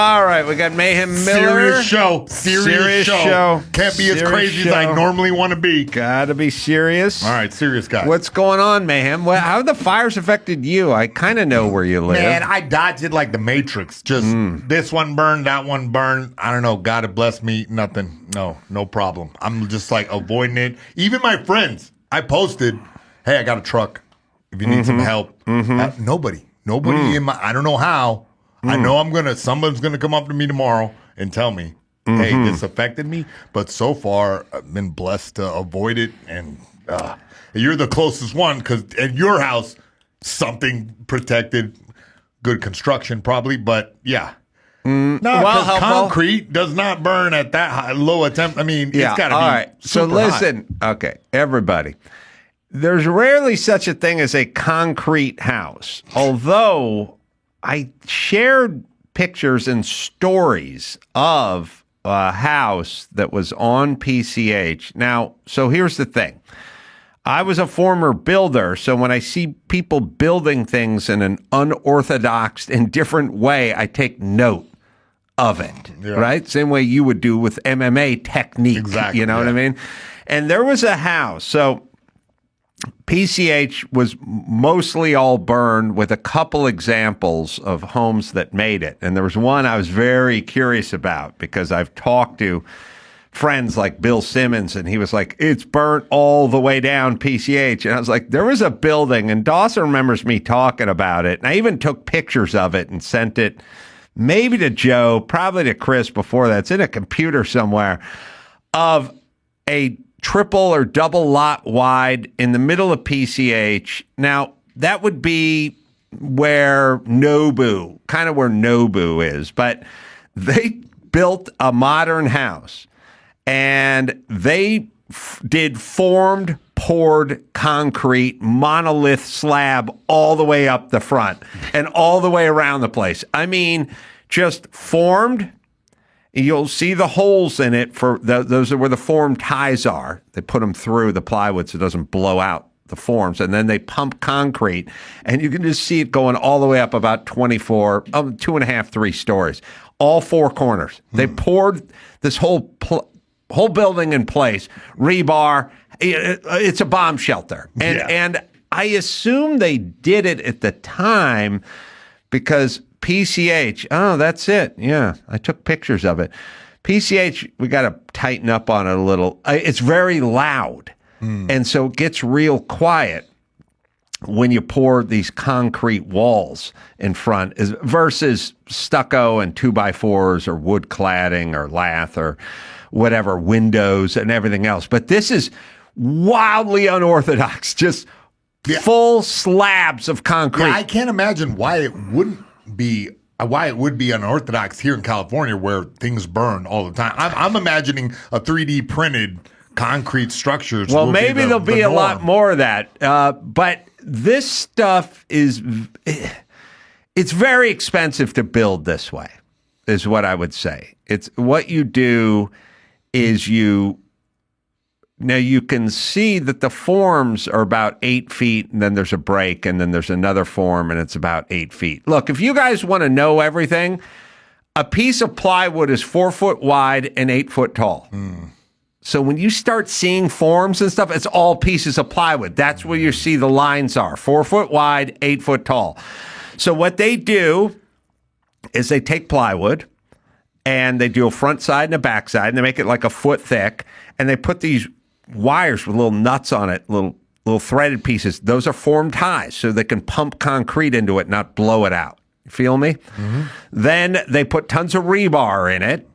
All right, we got Mayhem Miller. Serious show. Can't be as crazy as I normally want to be. Gotta be serious. All right, serious guy. What's going on, Mayhem? How have the fires affected you? I kind of know where you live. Man, I dodged it like the Matrix. Just this one burned, that one burned. I don't know. God have blessed me. Nothing. No problem. I'm just like avoiding it. Even my friends, I posted, hey, I got a truck. If you need some help. Nobody in my, I don't know how. I know someone's gonna come up to me tomorrow and tell me, hey, this affected me. But so far, I've been blessed to avoid it. And you're the closest one because at your house, something protected, good construction probably. But yeah. Because concrete does not burn at that low a temp. I mean, it's got to be all right. So listen, okay, everybody. There's rarely such a thing as a concrete house, although I shared pictures and stories of a house that was on PCH. Now, so here's the thing. I was a former builder, so when I see people building things in an unorthodox and different way, I take note of it, right? Same way you would do with MMA technique. Exactly. You know what I mean? And there was a house. So PCH was mostly all burned with a couple examples of homes that made it. And there was one I was very curious about because I've talked to friends like Bill Simmons, and he was like, it's burnt all the way down PCH. And I was like, there was a building, and Dawson remembers me talking about it. And I even took pictures of it and sent it maybe to Joe, probably to Chris before that. It's in a computer somewhere, of a triple or double lot wide in the middle of PCH. Now, that would be where Nobu, kind of where Nobu is, but they built a modern house and they did formed poured concrete monolith slab all the way up the front and all the way around the place. I mean, just formed. You'll see the holes in it for those are where the form ties are. They put them through the plywood so it doesn't blow out the forms, and then they pump concrete, and you can just see it going all the way up about 2.5, 3 stories, all 4 corners. They poured this whole building in place, rebar. It's a bomb shelter, and I assume they did it at the time because PCH, that's it. Yeah, I took pictures of it. PCH, we got to tighten up on it a little. It's very loud, and so it gets real quiet when you pour these concrete walls in front versus stucco and 2x4s or wood cladding or lath or whatever, windows and everything else. But this is wildly unorthodox, just full slabs of concrete. Yeah, I can't imagine why it would be unorthodox here in California where things burn all the time. I'm imagining a 3D printed concrete structures. Well, maybe there'll be a lot more of that. But this stuff it's very expensive to build this way, is what I would say. It's what you do is now you can see that the forms are about 8 feet, and then there's a break, and then there's another form, and it's about 8 feet. Look, if you guys want to know everything, a piece of plywood is 4 foot wide and 8 foot tall. So when you start seeing forms and stuff, it's all pieces of plywood. That's where you see the lines are, 4 foot wide, 8 foot tall. So what they do is they take plywood, and they do a front side and a back side, and they make it like a foot thick, and they put these wires with little nuts on it, little threaded pieces. Those are formed ties, so they can pump concrete into it, not blow it out. You feel me? Then they put tons of rebar in it,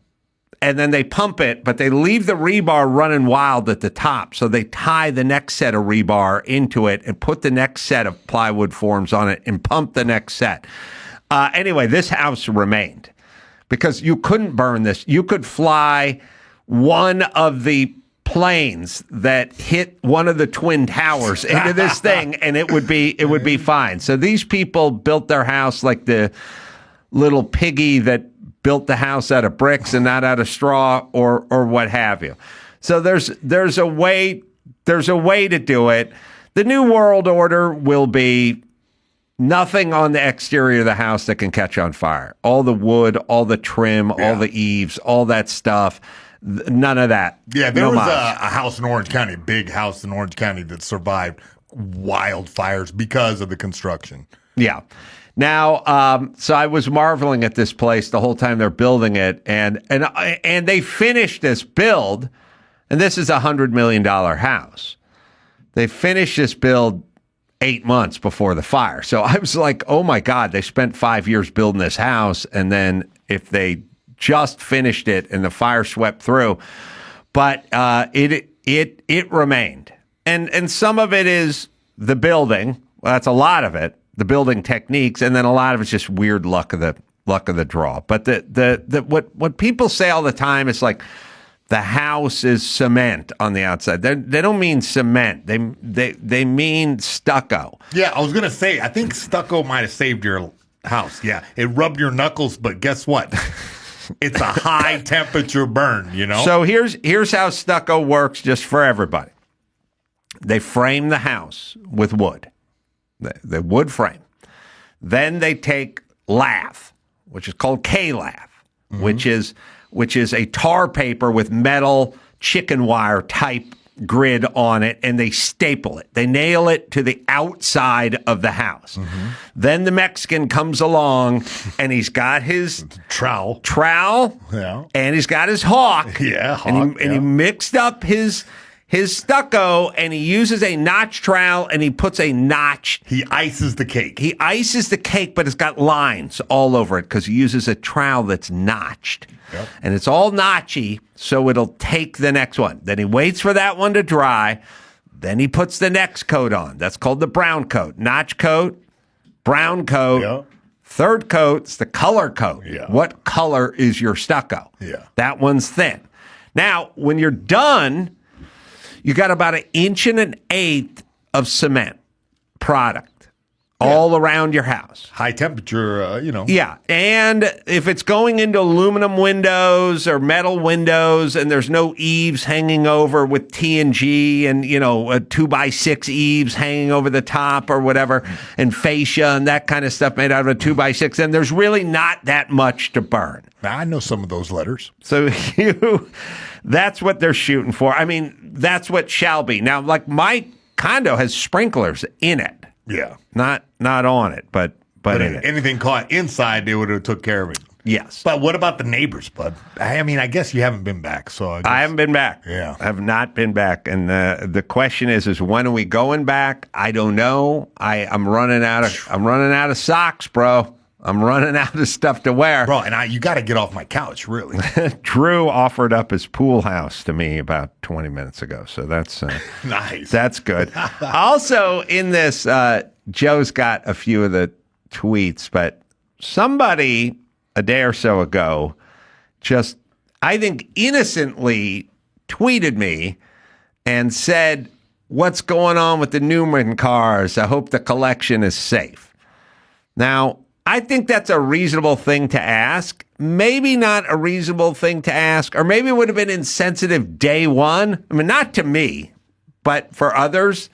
and then they pump it, but they leave the rebar running wild at the top. So they tie the next set of rebar into it and put the next set of plywood forms on it and pump the next set. Anyway, this house remained because you couldn't burn this. You could fly one of the planes that hit one of the twin towers into this thing, and it would be fine. So these people built their house like the little piggy that built the house out of bricks and not out of straw or what have you. So there's a way to do it. The new world order will be Nothing on the exterior of the house that can catch on fire. All the wood, all the trim, all the eaves, all that stuff. None of that. Yeah, there was a house in Orange County, a big house in Orange County that survived wildfires because of the construction. Yeah. Now, so I was marveling at this place the whole time they're building it, and they finished this build, and this is $100 million house. They finished this build 8 months before the fire. So I was like, oh my God, they spent 5 years building this house. And then if they just finished it and the fire swept through, but it remained. And some of it is the building. Well, that's a lot of it, the building techniques. And then a lot of it's just weird luck of the draw. But what people say all the time is like, the house is cement on the outside. They don't mean cement. They mean stucco. Yeah, I was going to say, I think stucco might have saved your house. Yeah, it rubbed your knuckles, but guess what? It's a high temperature burn, you know? So here's how stucco works just for everybody. They frame the house with wood, the wood frame. Then they take lath, which is called K-lath, which is a tar paper with metal chicken wire type grid on it, and they staple it. They nail it to the outside of the house. Then the Mexican comes along, and he's got his trowel, yeah, and he's got his hawk. Yeah, and he mixed up his stucco, and he uses a notch trowel, and he puts a notch. He ices the cake. He ices the cake, but it's got lines all over it because he uses a trowel that's notched. Yep. And it's all notchy, so it'll take the next one. Then he waits for that one to dry. Then he puts the next coat on. That's called the brown coat. Notch coat, brown coat. Yep. Third coat's the color coat. Yeah. What color is your stucco? Yeah. That one's thin. Now, when you're done, you got about 1.1 inches of cement product all around your house. High temperature, Yeah, and if it's going into aluminum windows or metal windows and there's no eaves hanging over with TNG and, a 2x6 eaves hanging over the top or whatever, and fascia and that kind of stuff made out of a 2x6, then there's really not that much to burn. I know some of those letters. So that's what they're shooting for. I mean, that's what shall be. Now, like my condo has sprinklers in it. Yeah. Not on it, but in it. Anything caught inside, they would have took care of it. Yes. But what about the neighbors, bud? I mean, I guess you haven't been back, so I haven't been back. Yeah. I have not been back. And the question is when are we going back? I don't know. I'm running out of socks, bro. I'm running out of stuff to wear. Bro, and you got to get off my couch, really. Drew offered up his pool house to me about 20 minutes ago, so that's nice. That's good. Also, in this, Joe's got a few of the tweets, but somebody a day or so ago just, I think, innocently tweeted me and said, "What's going on with the Newman cars? I hope the collection is safe." Now, I think that's a reasonable thing to ask. Maybe not a reasonable thing to ask, or maybe it would have been insensitive day one. I mean, not to me, but for others.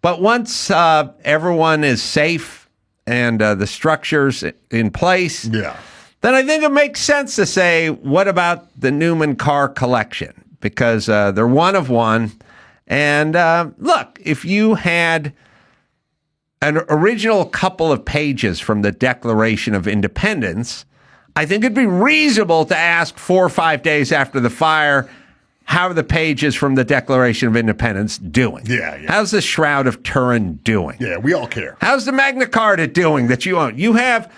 But once everyone is safe and the structure's in place, yeah, then I think it makes sense to say, what about the Newman car collection? Because they're one of one. And look, if you had an original couple of pages from the Declaration of Independence, I think it'd be reasonable to ask 4 or 5 days after the fire, how are the pages from the Declaration of Independence doing? Yeah. How's the Shroud of Turin doing? Yeah, we all care. How's the Magna Carta doing that you own? You have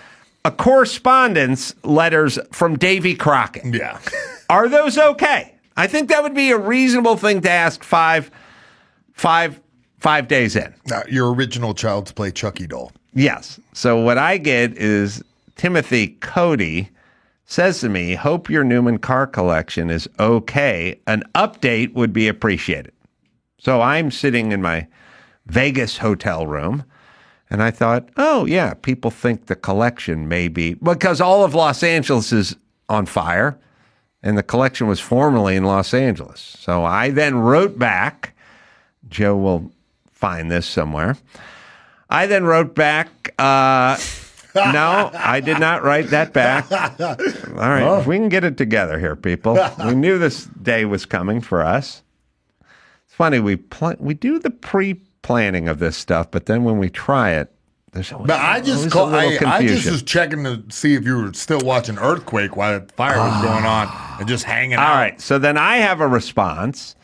a correspondence letters from Davy Crockett. Yeah. Are those okay? I think that would be a reasonable thing to ask 5 days in. Your original Child's Play Chucky doll. Yes. So what I get is Timothy Cody says to me, "Hope your Newman car collection is okay. An update would be appreciated." So I'm sitting in my Vegas hotel room, and I thought, oh, yeah, people think the collection may be, because all of Los Angeles is on fire, and the collection was formerly in Los Angeles. So I then wrote back, Joe will find this somewhere. I then wrote back, no, I did not write that back. All right, we can get it together here, people. We knew this day was coming for us. It's funny, we do the pre-planning of this stuff, but then when we try it, there's always, but I just was checking to see if you were still watching Earthquake while the fire was going on and just hanging out. All right, so then I have a response,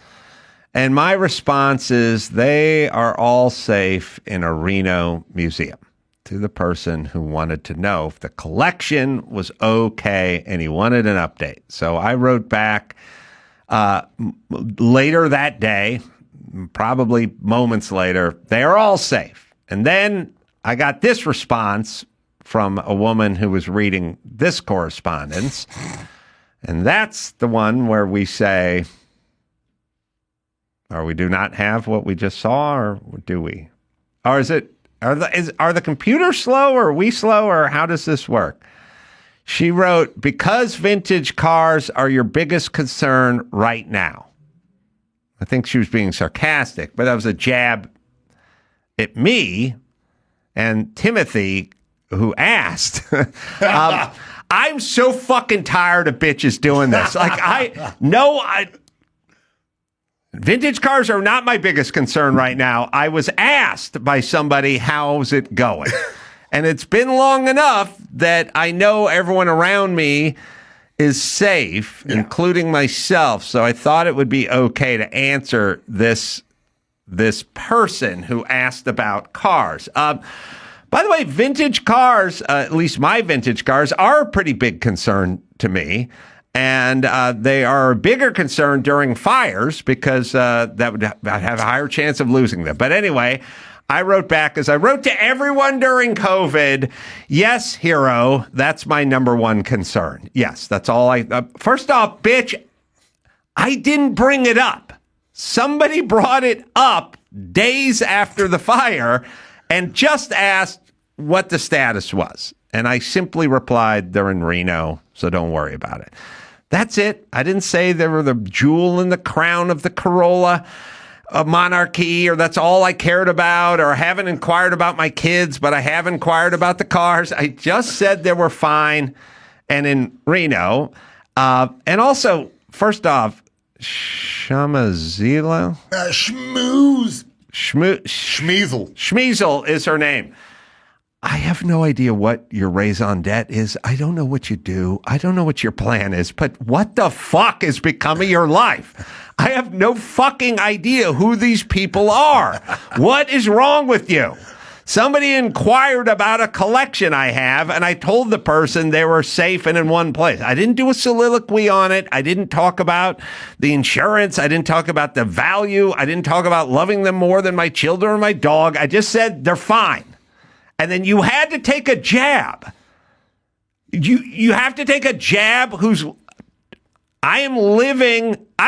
and my response is they are all safe in a Reno museum, to the person who wanted to know if the collection was okay and he wanted an update. So I wrote back later that day, probably moments later, they are all safe. And then I got this response from a woman who was reading this correspondence. And that's the one where we say, or we do not have what we just saw, or do we? Or is it, are the computers slow, or are we slow, or how does this work? She wrote, because vintage cars are your biggest concern right now. I think she was being sarcastic, but that was a jab at me and Timothy, who asked. I'm so fucking tired of bitches doing this. Vintage cars are not my biggest concern right now. I was asked by somebody, how's it going? And it's been long enough that I know everyone around me is safe, including myself. So I thought it would be okay to answer this person who asked about cars. By the way, vintage cars, at least my vintage cars, are a pretty big concern to me. And they are a bigger concern during fires because that would have a higher chance of losing them. But anyway, I wrote back, as I wrote to everyone during COVID, yes, hero, that's my number one concern. Yes, that's all first off, bitch, I didn't bring it up. Somebody brought it up days after the fire and just asked what the status was. And I simply replied, they're in Reno, so don't worry about it. That's it. I didn't say they were the jewel in the crown of the Carolla monarchy, or that's all I cared about, or I haven't inquired about my kids, but I have inquired about the cars. I just said they were fine and in Reno. And also, first off, Shamazila? Schmeezel is her name. I have no idea what your raison d'etre is. I don't know what you do. I don't know what your plan is, but what the fuck is becoming your life? I have no fucking idea who these people are. What is wrong with you? Somebody inquired about a collection I have, and I told the person they were safe and in one place. I didn't do a soliloquy on it. I didn't talk about the insurance. I didn't talk about the value. I didn't talk about loving them more than my children or my dog. I just said they're fine. And then you had to take a jab. You have to take a jab I've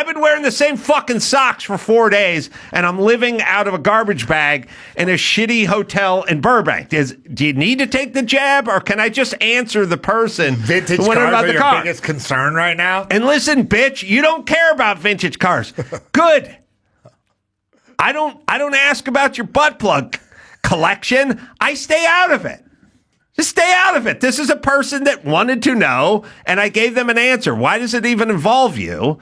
been wearing the same fucking socks for 4 days, and I'm living out of a garbage bag in a shitty hotel in Burbank. Do you need to take the jab, or can I just answer the person vintage who went cars about are the your car? biggest concern right now? And listen, bitch, you don't care about vintage cars. Good. I don't ask about your butt plug collection. I stay out of it. Just stay out of it. This is a person that wanted to know, and I gave them an answer. Why does it even involve you?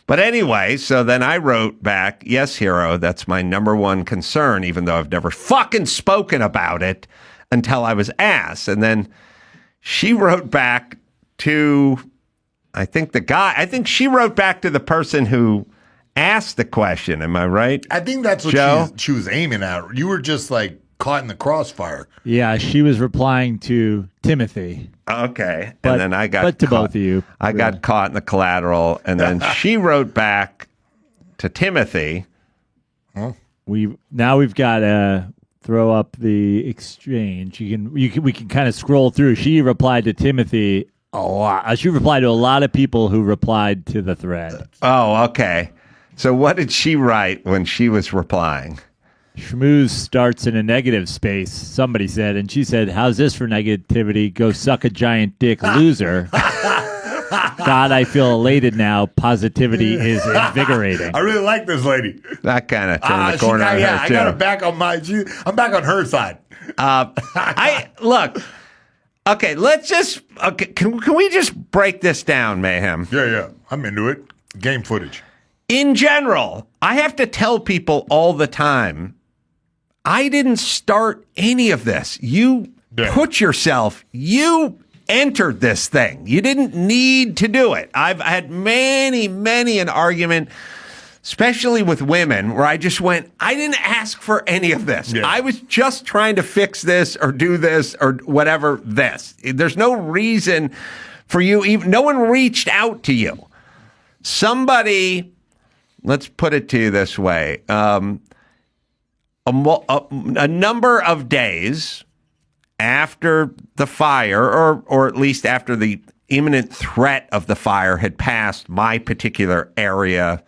But anyway, so then I wrote back, yes, hero, that's my number one concern, even though I've never fucking spoken about it until I was asked. And then she wrote back to, I think she wrote back to the person who asked the question. Am I right? I think that's what she was aiming at. You were just like caught in the crossfire. Yeah, she was replying to Timothy. Okay. And then I got both of you. I got caught in the collateral, and then she wrote back to Timothy. We've got to throw up the exchange. We can kind of scroll through. She replied to Timothy a lot. She replied to a lot of people who replied to the thread. Oh, okay. So what did she write when she was replying? Schmooze starts in a negative space, somebody said, and she said, how's this for negativity? Go suck a giant dick, loser. God, I feel elated now. Positivity is invigorating. I really like this lady. That kind of turned the corner on her, I too. got her back on I'm back on her side. Look. Okay, can we just break this down, Mayhem? Yeah. I'm into it. Game footage. In general, I have to tell people all the time, I didn't start any of this. You you entered this thing. You didn't need to do it. I've had many an argument, especially with women, where I just went, I didn't ask for any of this. Yeah. I was just trying to fix this or do this or whatever this. There's no reason for you, even no one reached out to you. Somebody, let's put it to you this way, a number of days after the fire, or at least after the imminent threat of the fire had passed my particular area,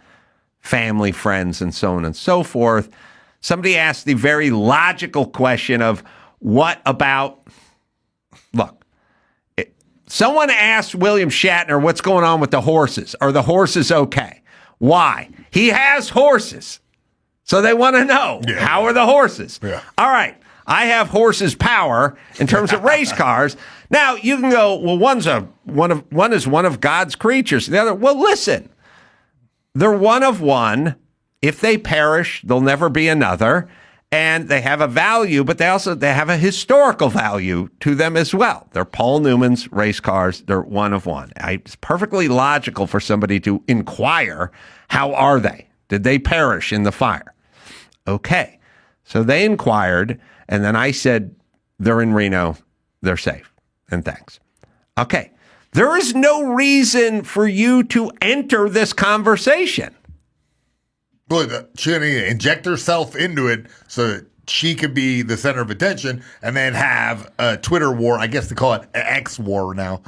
family, friends, and so on and so forth, somebody asked the very logical question of, what about, look, someone asked William Shatner, what's going on with the horses? Are the horses okay? Why? He has horses. So they want to know, how are the horses? Yeah. All right. I have horses power in terms of race cars. Now you can go, well, one is one of God's creatures. The other, well, listen, they're one of one. If they perish, there'll never be another. And they have a value, but they have a historical value to them as well. They're Paul Newman's race cars. They're one of one. It's perfectly logical for somebody to inquire, how are they? Did they perish in the fire? Okay. So they inquired, and then I said, they're in Reno. They're safe. And thanks. Okay. There is no reason for you to enter this conversation. But she need to inject herself into it so that she could be the center of attention and then have a Twitter war. I guess they call it an X war now.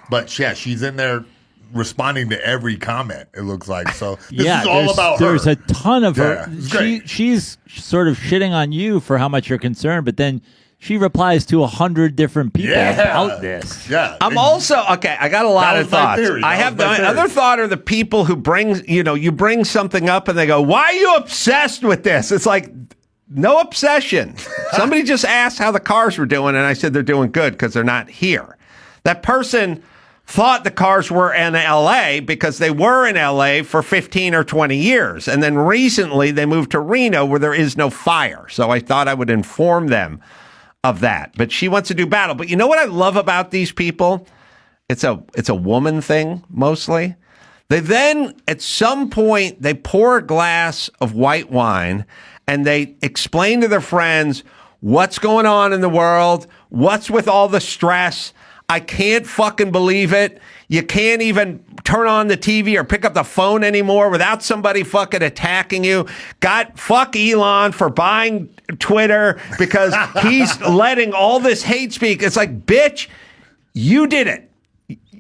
But yeah, she's in there responding to every comment, it looks like. So this is all about her. There's a ton of her. Great. She's sort of shitting on you for how much you're concerned, but then she replies to 100 different people about this. Yeah. I'm also, okay, I got a lot of thoughts. I have the other thought are the people who you bring something up and they go, why are you obsessed with this? It's like, no obsession. Somebody just asked how the cars were doing, and I said they're doing good because they're not here. That person thought the cars were in L.A. because they were in L.A. for 15 or 20 years. And then recently they moved to Reno where there is no fire. So I thought I would inform them of that. But she wants to do battle. But you know what I love about these people? It's a woman thing, mostly. They then, at some point, they pour a glass of white wine and they explain to their friends what's going on in the world, what's with all the stress. I can't fucking believe it. You can't even turn on the TV or pick up the phone anymore without somebody fucking attacking you. Fuck Elon for buying Twitter because he's letting all this hate speak. It's like, bitch, you did it.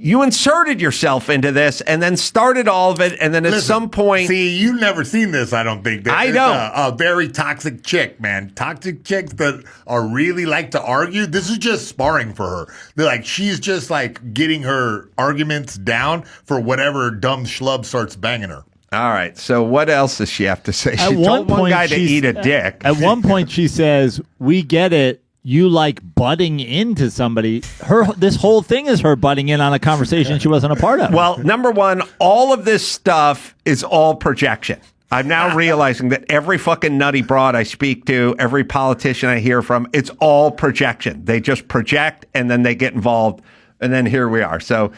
You inserted yourself into this and then started all of it. And then at some point. See, you've never seen this, I don't think. I don't. A very toxic chick, man. Toxic chicks that are really like to argue. This is just sparring for her. They're like, she's just like getting her arguments down for whatever dumb schlub starts banging her. All right. So what else does she have to say? She told one guy to eat a dick. At one point she says, we get it. You like butting into somebody. This whole thing is her butting in on a conversation she wasn't a part of. Well, number one, all of this stuff is all projection. I'm now realizing that every fucking nutty broad I speak to, every politician I hear from, it's all projection. They just project and then they get involved, and then here we are. So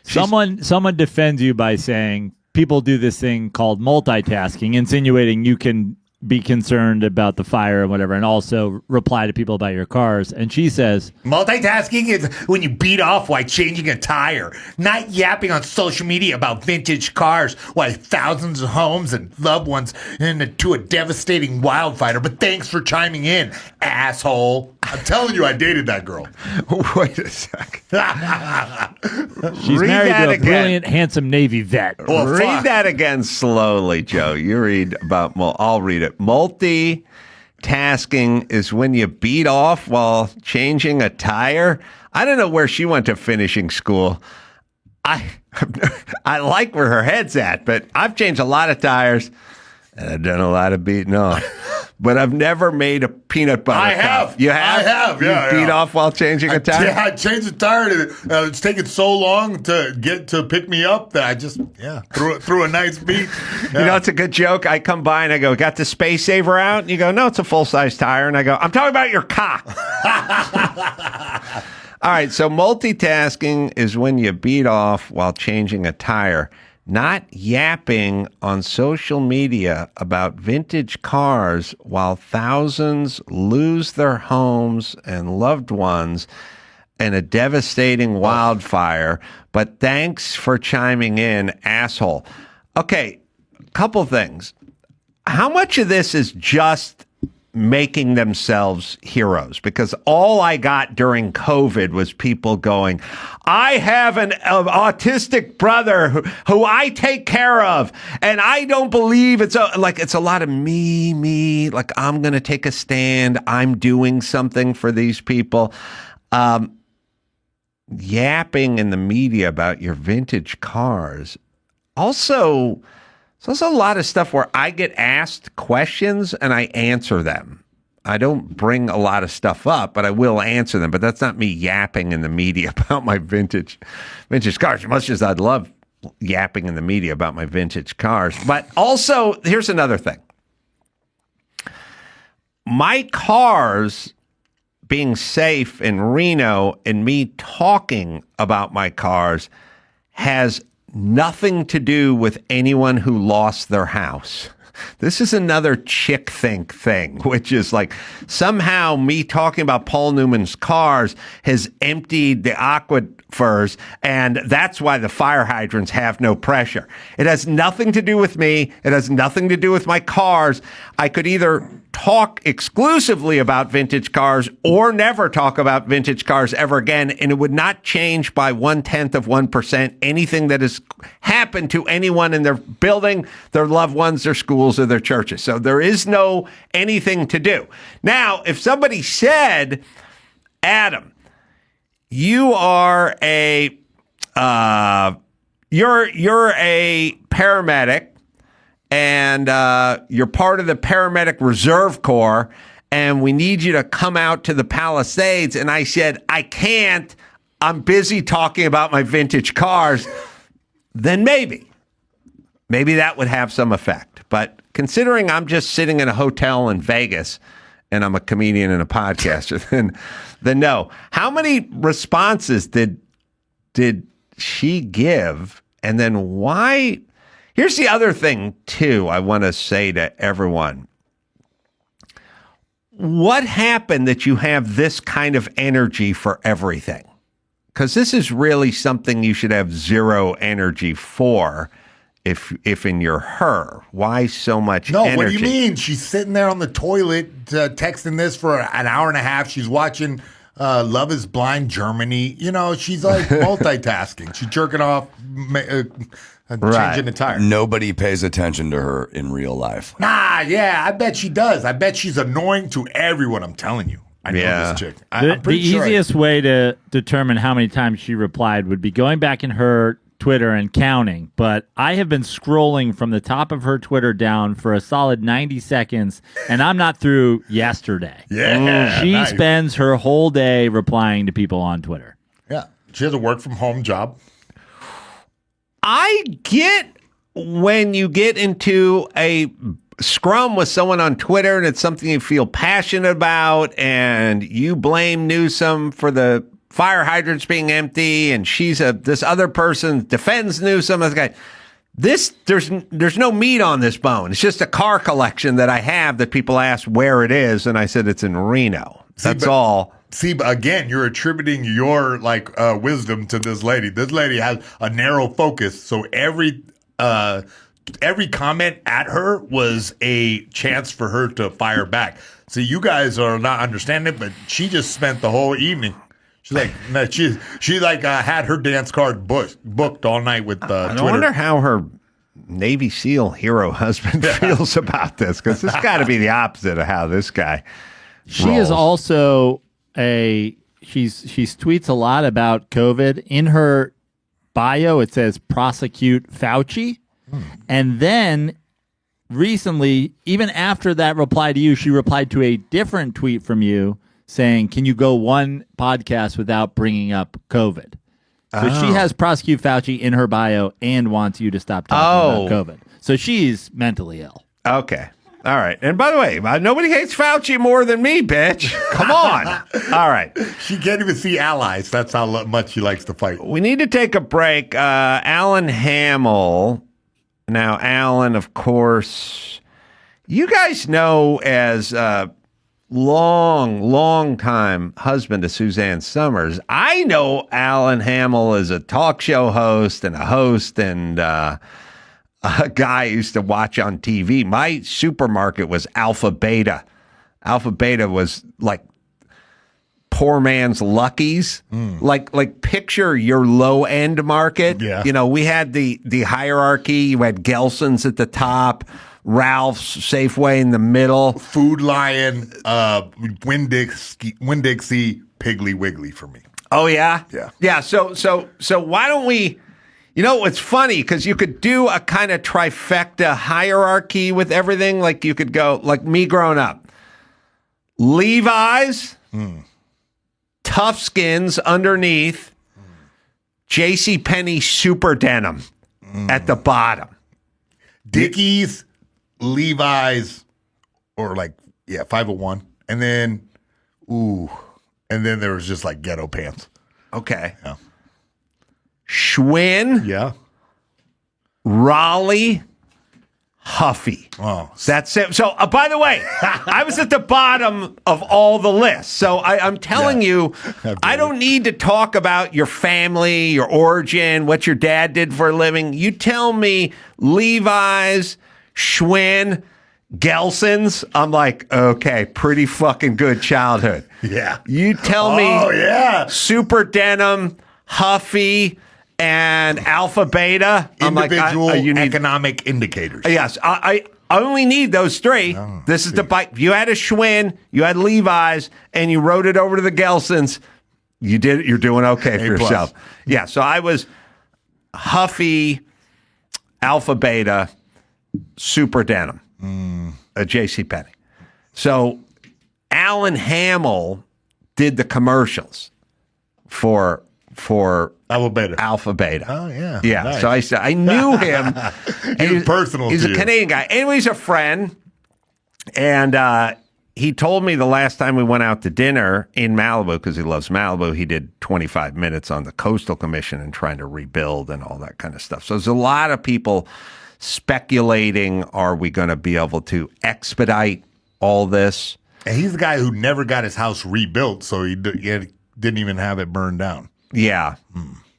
someone defends you by saying people do this thing called multitasking, insinuating you can be concerned about the fire and whatever, and also reply to people about your cars. And she says, multitasking is when you beat off while changing a tire, not yapping on social media about vintage cars while thousands of homes and loved ones into a devastating wildfire. But thanks for chiming in, asshole. I'm telling you, I dated that girl. Wait a second. She's married to a brilliant, handsome Navy vet. Well, read that again slowly, Joe. You read about, well, I'll read it. Multitasking is when you beat off while changing a tire. I don't know where she went to finishing school. I I like where her head's at, but I've changed a lot of tires and I've done a lot of beating off. But I've never made a peanut butter I cup. have. You have? I have, yeah. You beat off while changing a tire? Yeah, I changed the tire. It's taken so long to get to pick me up that I just, threw a nice beat. Yeah. You know, it's a good joke. I come by and I go, got the space saver out? And you go, no, it's a full-size tire. And I go, I'm talking about your cock. All right, so multitasking is when you beat off while changing a tire. Not yapping on social media about vintage cars while thousands lose their homes and loved ones in a devastating wildfire. But thanks for chiming in, asshole. Okay, couple things. How much of this is just making themselves heroes? Because all I got during COVID was people going, I have an autistic brother who I take care of, and I don't believe it's a lot of me, like I'm going to take a stand. I'm doing something for these people. Yapping in the media about your vintage cars. Also, so there's a lot of stuff where I get asked questions and I answer them. I don't bring a lot of stuff up, but I will answer them. But that's not me yapping in the media about my vintage cars. As much as I'd love yapping in the media about my vintage cars. But also, here's another thing. My cars being safe in Reno and me talking about my cars has nothing to do with anyone who lost their house. This is another chick think thing, which is like somehow me talking about Paul Newman's cars has emptied the aquifers, and that's why the fire hydrants have no pressure. It has nothing to do with me. It has nothing to do with my cars. I could either talk exclusively about vintage cars or never talk about vintage cars ever again, and it would not change by 0.1% anything that has happened to anyone in their building, their loved ones, their schools, or their churches. So there is no anything to do. Now, if somebody said, Adam, you are a you're a paramedic, and you're part of the Paramedic Reserve Corps, and we need you to come out to the Palisades. And I said, I can't. I'm busy talking about my vintage cars. Then maybe that would have some effect. But considering I'm just sitting in a hotel in Vegas and I'm a comedian and a podcaster, then no. How many responses did she give? And then why? Here's the other thing, too, I want to say to everyone. What happened that you have this kind of energy for everything? Because this is really something you should have zero energy for if in your her. Why so much energy? No, what do you mean? She's sitting there on the toilet texting this for an hour and a half. She's watching Love is Blind Germany. You know, she's like multitasking. She's jerking off, changing the tire. Nobody pays attention to her in real life. Nah, yeah, I bet she does. I bet she's annoying to everyone. I'm telling you. I know this chick. I'm The pretty sure easiest way to determine how many times she replied would be going back in her Twitter and counting. But I have been scrolling from the top of her Twitter down for a solid 90 seconds, and I'm not through yesterday. Yeah, She nice. spends her whole day replying to people on Twitter. Yeah, she has a work from home job. I get when you get into a scrum with someone on Twitter and it's something you feel passionate about and you blame Newsom for the fire hydrants being empty and this other person defends Newsom. This guy, there's no meat on this bone. It's just a car collection that I have that people ask where it is, and I said it's in Reno. That's all. See, but again, you're attributing your wisdom to this lady. This lady has a narrow focus, so every comment at her was a chance for her to fire back. See, you guys are not understanding it, but she just spent the whole evening. She's like, she had her dance card booked all night with Twitter. I wonder how her Navy SEAL hero husband feels about this, because this got to be the opposite of how this guy. She rolls. is also she tweets a lot about COVID. In her bio, it says prosecute Fauci. And then recently, even after that reply to you, she replied to a different tweet from you saying, can you go one podcast without bringing up COVID? So she has prosecute Fauci in her bio and wants you to stop talking about COVID. So she's mentally ill. Okay. All right. And by the way, nobody hates Fauci more than me, bitch. Come on. All right. She can't even see allies. That's how much she likes to fight. We need to take a break. Alan Hamel. Now, Alan, of course, you guys know as long time husband to Suzanne Somers. I know Alan Hamel as a talk show host and a guy I used to watch on TV. My supermarket was Alpha Beta. Alpha Beta was like poor man's Lucky's. Like picture your low end market. Yeah. You know, we had the hierarchy. You had Gelson's at the top, Ralph's, Safeway in the middle. Food Lion, Winn-Dixie, Piggly Wiggly for me. Oh yeah? Yeah. Yeah, so why don't we, you know, it's funny because you could do a kind of trifecta hierarchy with everything. Like you could go, like me growing up, Levi's, Tough Skins underneath, JCPenney super denim at the bottom. Dickies, Levi's, or 501. And then there was just like ghetto pants. Okay. Yeah. Schwinn, Yeah. Raleigh, Huffy. Oh. That's it. So, by the way, I was at the bottom of all the lists. So I'm telling you, I don't need to talk about your family, your origin, what your dad did for a living. You tell me Levi's, Schwinn, Gelson's. I'm like, okay, pretty fucking good childhood. Yeah. You tell me super denim, Huffy, and Alpha Beta. Individual I'm like, economic indicators. Yes, I only need those three. This is the bike. You had a Schwinn, you had Levi's, and you rode it over to the Gelson's. You did it. You're doing okay for yourself. Yeah. So I was Huffy, Alpha Beta, super denim, a JCPenney. So Alan Hamel did the commercials for Alpha Beta. Oh yeah. Yeah. Nice. So I knew him. He's personal. He's to a you. Canadian guy. Anyway, he's a friend. And he told me the last time we went out to dinner in Malibu, because he loves Malibu, he did 25 minutes on the Coastal Commission and trying to rebuild and all that kind of stuff. So there's a lot of people speculating, are we going to be able to expedite all this? And he's the guy who never got his house rebuilt, so he didn't even have it burned down. Yeah.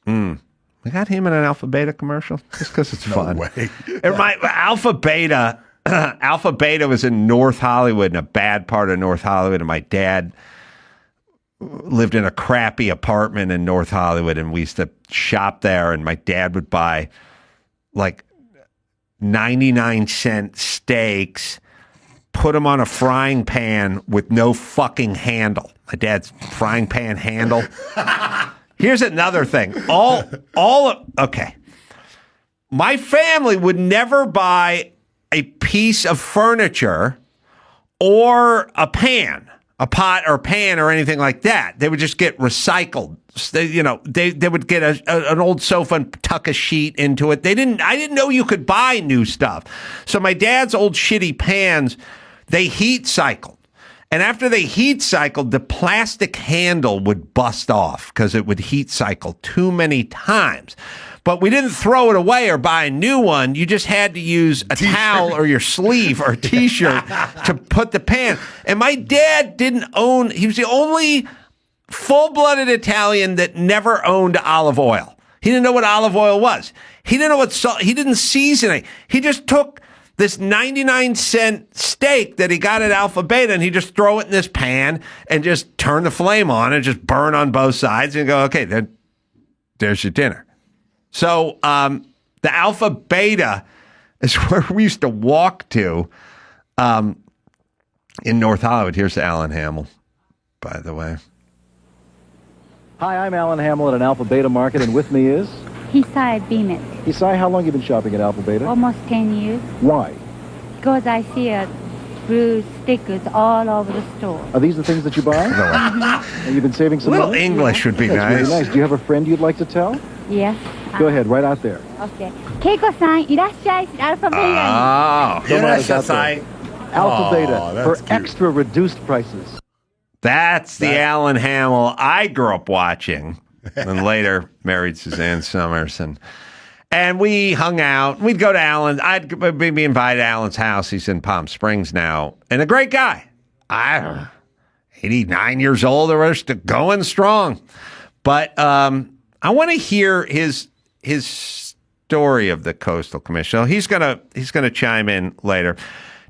We got him in an Alpha Beta commercial just because it's fun. Way. Alpha Beta was in North Hollywood, in a bad part of North Hollywood, and my dad lived in a crappy apartment in North Hollywood, and we used to shop there, and my dad would buy like 99-cent steaks, put them on a frying pan with no fucking handle. My dad's frying pan handle. Here's another thing. Okay. My family would never buy a piece of furniture or a pan, a pot or pan or anything like that. They would just get recycled. They would get an old sofa and tuck a sheet into it. I didn't know you could buy new stuff. So my dad's old shitty pans, they heat cycled. And after they heat cycled, the plastic handle would bust off because it would heat cycle too many times. But we didn't throw it away or buy a new one. You just had to use a towel or your sleeve or a T-shirt to put the pan. And my dad he was the only full-blooded Italian that never owned olive oil. He didn't know what olive oil was. He didn't know what salt, he didn't season it. He just took this 99-cent steak that he got at Alpha Beta, and he just throw it in this pan and just turn the flame on and just burn on both sides and go, okay, then there's your dinner. So the Alpha Beta is where we used to walk to in North Hollywood. Here's Alan Hamel, by the way. Hi, I'm Alan Hamel at an Alpha Beta market, and with me is... Eastside Beamet. Isai, how long have you been shopping at Alpha Beta? Almost 10 years. Why? Because I see blue stickers all over the store. Are these the things that you buy? And you've been saving some Little money? English would be That's nice. really nice. Do you have a friend you'd like to tell? Yes. Go ahead, right out there. Okay. Keiko-san, いらっしゃい。アルファベリア Oh, Come on, Yes, it's out there. Alpha Beta that's for cute. extra reduced prices. that's the Alan Hamel I grew up watching, and later married Suzanne Somers, and we hung out. We'd go to Alan. I'd be invited to Alan's house. He's in Palm Springs now, and a great guy. 89 years old, or still going strong. But I want to hear his story of the Coastal Commission. So he's gonna chime in later.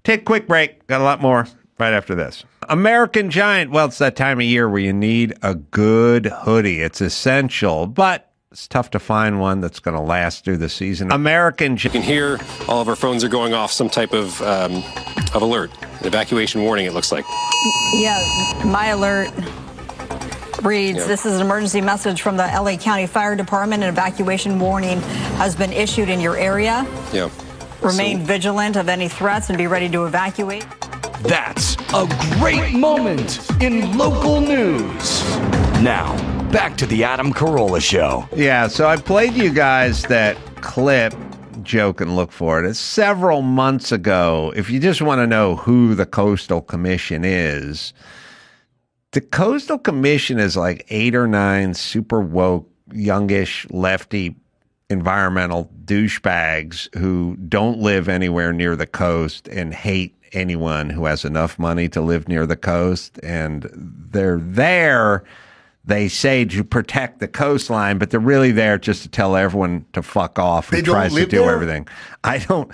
Take a quick break. Got a lot more right after this. American Giant. Well, it's that time of year where you need a good hoodie. It's essential, but it's tough to find one that's going to last through the season. American Giant. You can hear all of our phones are going off some type of alert, an evacuation warning, it looks like. Yeah, my alert reads, This is an emergency message from the LA County Fire Department. An evacuation warning has been issued in your area. Yeah. Remain vigilant of any threats and be ready to evacuate. That's a great moment in local news. Now, back to the Adam Carolla Show. Yeah, so I played you guys that clip. Joke and look for it. It's several months ago. If you just want to know who the Coastal Commission is, the Coastal Commission is like 8 or 9 super woke, youngish, lefty environmental douchebags who don't live anywhere near the coast and hate anyone who has enough money to live near the coast. And they're there, they say, to protect the coastline, but they're really there just to tell everyone to fuck off who They don't tries to live do there? everything. I don't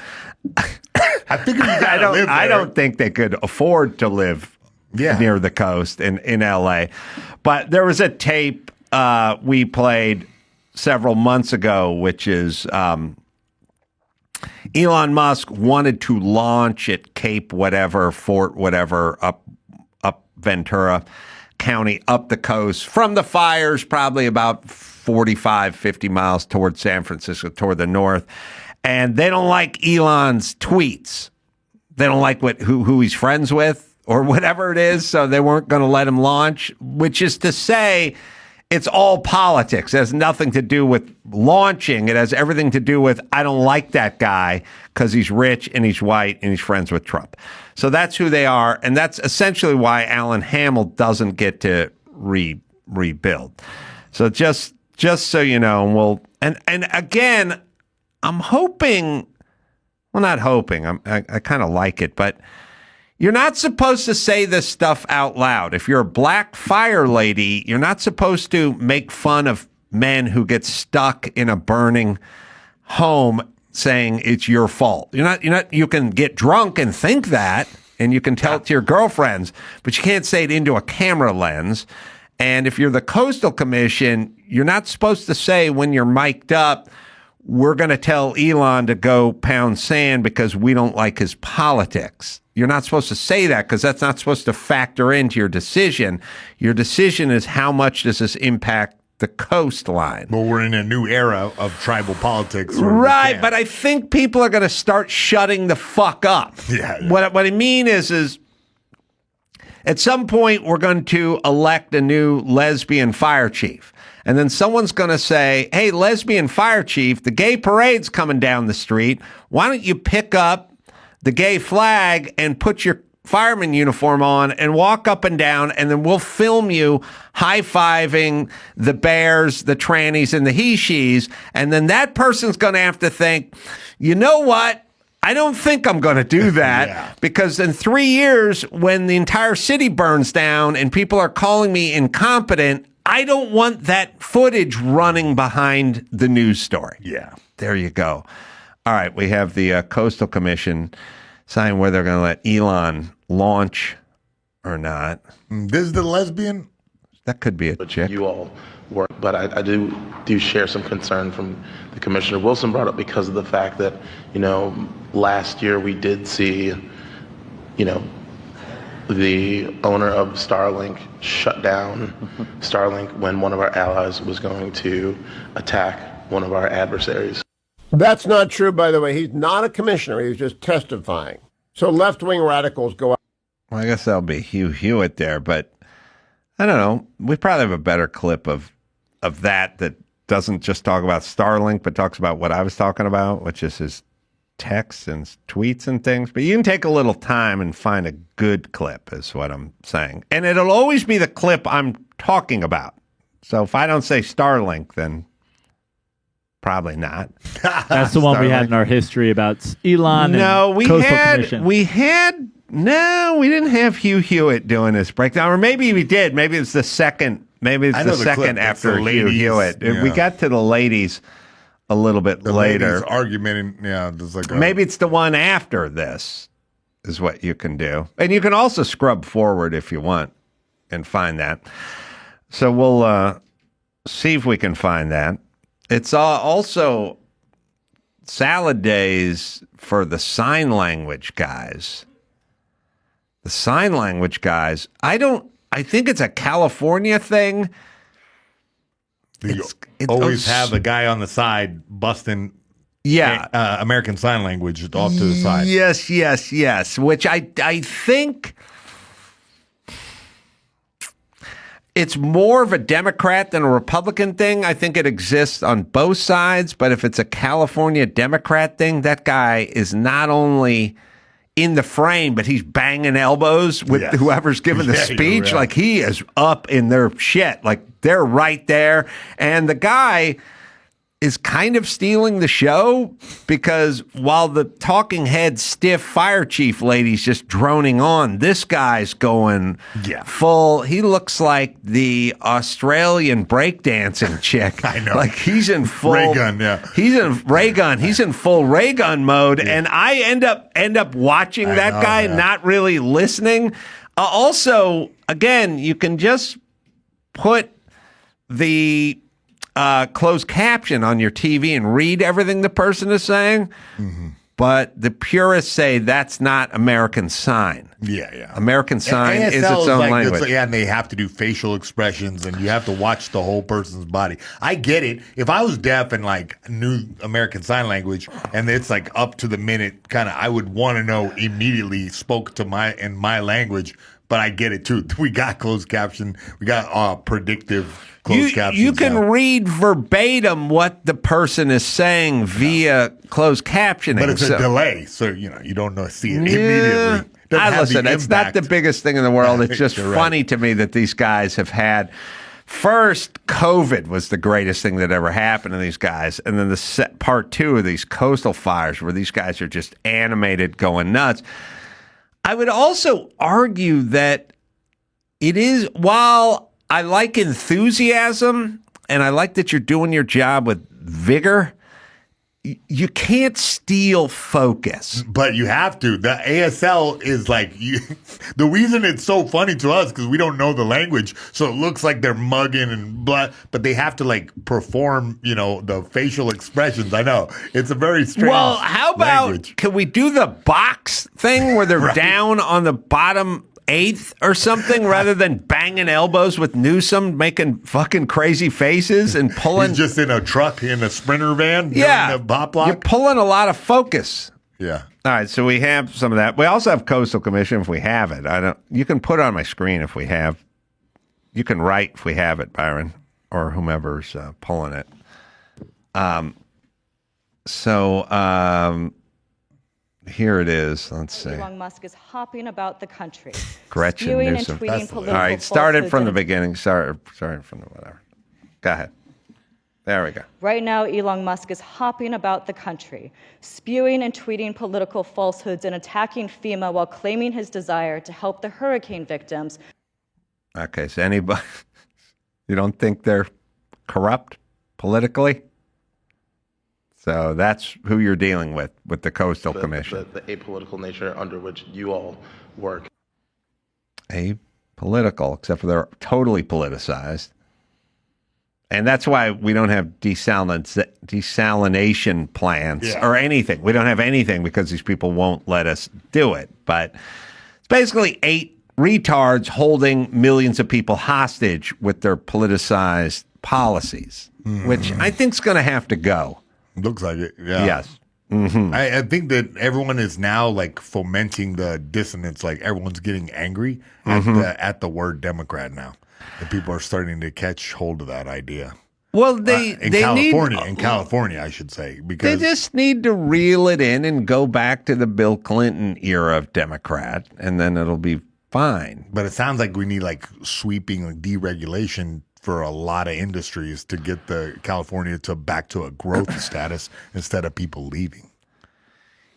live I there. don't think they could afford to live near the coast in LA. But there was a tape we played several months ago, which is Elon Musk wanted to launch at Cape whatever, Fort whatever, up Ventura County, up the coast from the fires, probably about 45, 50 miles towards San Francisco, toward the north. And they don't like Elon's tweets. They don't like who he's friends with or whatever it is, so they weren't going to let him launch, which is to say it's all politics. It has nothing to do with launching. It has everything to do with, I don't like that guy because he's rich and he's white and he's friends with Trump. So that's who they are, and that's essentially why Alan Hamel doesn't get to rebuild. So just so you know, and again, I'm hoping, well, not hoping, I kind of like it, but you're not supposed to say this stuff out loud. If you're a black fire lady, you're not supposed to make fun of men who get stuck in a burning home saying it's your fault. You can get drunk and think that, and you can tell it to your girlfriends, but you can't say it into a camera lens. And if you're the Coastal Commission, you're not supposed to say when you're mic'd up, we're going to tell Elon to go pound sand because we don't like his politics. You're not supposed to say that because that's not supposed to factor into your decision. Your decision is how much does this impact the coastline. Well, we're in a new era of tribal politics. where we Right, can't. but I think people are going to start shutting the fuck up. Yeah. What I mean is at some point we're going to elect a new lesbian fire chief. And then someone's going to say, hey, lesbian fire chief, the gay parade's coming down the street. Why don't you pick up the gay flag and put your fireman uniform on and walk up and down, and then we'll film you high-fiving the bears, the trannies, and the he-she's. And then that person's going to have to think, you know what? I don't think I'm going to do that because in 3 years, when the entire city burns down and people are calling me incompetent, I don't want that footage running behind the news story. Yeah. There you go. All right, we have the Coastal Commission saying whether they're going to let Elon launch or not. This is the lesbian? That could be a chick. You all work, but I do share some concern from the Commissioner Wilson brought up because of the fact that, last year we did see, the owner of Starlink shut down Starlink when one of our allies was going to attack one of our adversaries. That's not true, by the way. He's not a commissioner. He was just testifying. So left-wing radicals go out. Well, I guess that'll be Hugh Hewitt there, but I don't know. We probably have a better clip of that doesn't just talk about Starlink, but talks about what I was talking about, which is his texts and tweets and things. But you can take a little time and find a good clip, is what I'm saying. And it'll always be the clip I'm talking about. So if I don't say Starlink, then probably not. That's the one we had in our history about Elon. No, and we Coastal had Commission. no, we didn't have Hugh Hewitt doing this breakdown, or maybe we did. Maybe it's the second. Maybe it's the second after Hugh Hewitt. Yeah. We got to the ladies a little bit later. Ladies argument, there's like Maybe it's the one after this is what you can do. And you can also scrub forward if you want and find that. So we'll see if we can find that. It's also salad days for the sign language guys. The sign language guys, I think it's a California thing. You always have a guy on the side busting American Sign Language off to the side. Yes. Which I think it's more of a Democrat than a Republican thing. I think it exists on both sides. But if it's a California Democrat thing, that guy is not only in the frame, but he's banging elbows with whoever's giving the speech. Right. Like he is up in their shit. Like they're right there. And the guy is kind of stealing the show because while the talking head stiff fire chief lady's just droning on, this guy's going full. He looks like the Australian breakdancing chick. I know. Like he's in full ray gun. He's in ray gun. He's in full ray gun mode, and I end up watching that guy, not really listening. Also, again, you can just put the closed caption on your TV and read everything the person is saying. Mm-hmm. But the purists say that's not American Sign. Yeah. American Sign is its ASL own language. And they have to do facial expressions, and you have to watch the whole person's body. I get it. If I was deaf and knew American Sign Language, and it's up to the minute, kind of, I would want to know immediately. Spoke to in my language. But I get it too. We got closed caption. We got predictive closed captions. You can read verbatim what the person is saying via closed captioning. But it's a delay, so you don't see it immediately. Listen, it's not the biggest thing in the world. It's just funny to me that these guys have had. First, COVID was the greatest thing that ever happened to these guys. And then part two of these coastal fires where these guys are just animated, going nuts. I would also argue that it is, while I like enthusiasm and I like that you're doing your job with vigor, you can't steal focus. But you have to. The ASL is the reason it's so funny to us because we don't know the language, so it looks like they're mugging and blah, but they have to perform, the facial expressions. I know. It's a very strange Well, how about, language. Can we do the box thing where they're down on the bottom eighth or something rather than banging elbows with Newsom, making fucking crazy faces and pulling. He's just in a truck in a Sprinter van. Doing the bop block. You're pulling a lot of focus. Yeah. All right, so we have some of that. We also have Coastal Commission if we have it. You can put it on my screen if we have. You can write if we have it, Byron, or whomever's pulling it. Here it is. Let's see. Elon Musk is hopping about the country. Gretchen spewing Newsom. and tweeting political All right, started from the falsehoods beginning. Sorry from the whatever. Go ahead. There we go. Right now, Elon Musk is hopping about the country, spewing and tweeting political falsehoods and attacking FEMA while claiming his desire to help the hurricane victims. Okay, so anybody, you don't think they're corrupt politically? So that's who you're dealing with the Coastal Commission. The apolitical nature under which you all work. Apolitical, except for they're totally politicized. And that's why we don't have desalination plants or anything. We don't have anything because these people won't let us do it. But it's basically 8 retards holding millions of people hostage with their politicized policies. which I think is going to have to go. Looks like it. Yeah. Yes. Mm-hmm. I think that everyone is now like fomenting the dissonance. Like everyone's getting angry at the word Democrat now. And people are starting to catch hold of that idea. Well, in California, I should say, because they just need to reel it in and go back to the Bill Clinton era of Democrat, and then it'll be fine. But it sounds like we need like sweeping deregulation for a lot of industries to get the California back to a growth status instead of people leaving.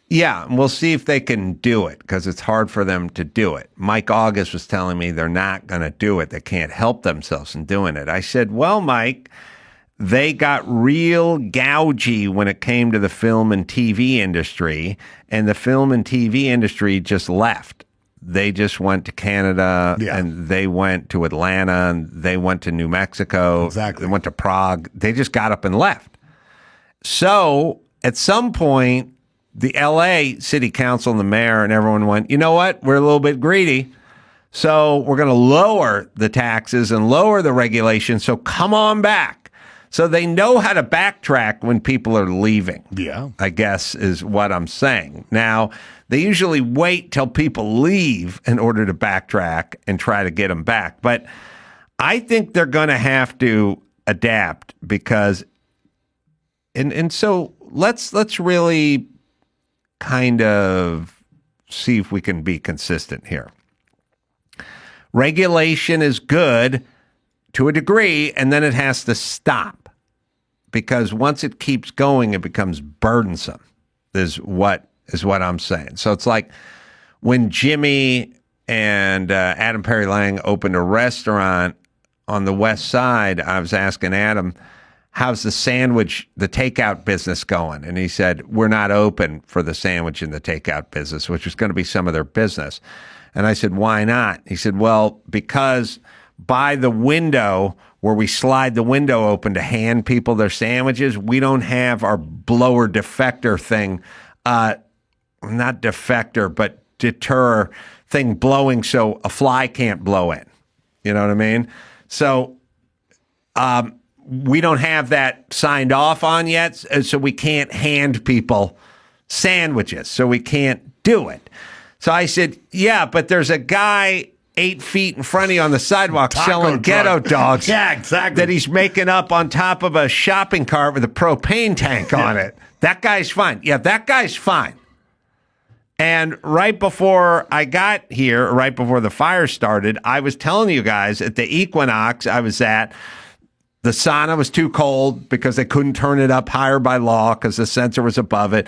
Yeah, and we'll see if they can do it because it's hard for them to do it. Mike August was telling me they're not going to do it. They can't help themselves in doing it. I said, well, Mike, they got real gougy when it came to the film and TV industry, and the film and TV industry just left. They just went to Canada, and they went to Atlanta, and they went to New Mexico. Exactly. They went to Prague. They just got up and left. So at some point, the LA city council and the mayor and everyone went, you know what? We're a little bit greedy. So we're going to lower the taxes and lower the regulations. So come on back. So they know how to backtrack when people are leaving. Yeah. I guess is what I'm saying. Now, they usually wait till people leave in order to backtrack and try to get them back. But I think they're going to have to adapt because, and so let's really kind of see if we can be consistent here. Regulation is good to a degree, and then it has to stop because once it keeps going, it becomes burdensome, is what I'm saying. So it's like when Jimmy and Adam Perry Lang opened a restaurant on the West Side, I was asking Adam, how's the takeout business going? And he said, we're not open for the sandwich and the takeout business, which was going to be some of their business. And I said, why not? He said, well, because by the window where we slide the window open to hand people their sandwiches, we don't have our blower defector thing, not defector, but deter thing blowing so a fly can't blow in. You know what I mean? So, we don't have that signed off on yet, so we can't hand people sandwiches, so we can't do it. So I said, yeah, but there's a guy 8 feet in front of you on the sidewalk selling ghetto dogs that he's making up on top of a shopping cart with a propane tank on it. That guy's fine. Yeah, that guy's fine. And right before I got here, right before the fire started, I was telling you guys at the Equinox I was at, the sauna was too cold because they couldn't turn it up higher by law because the sensor was above it.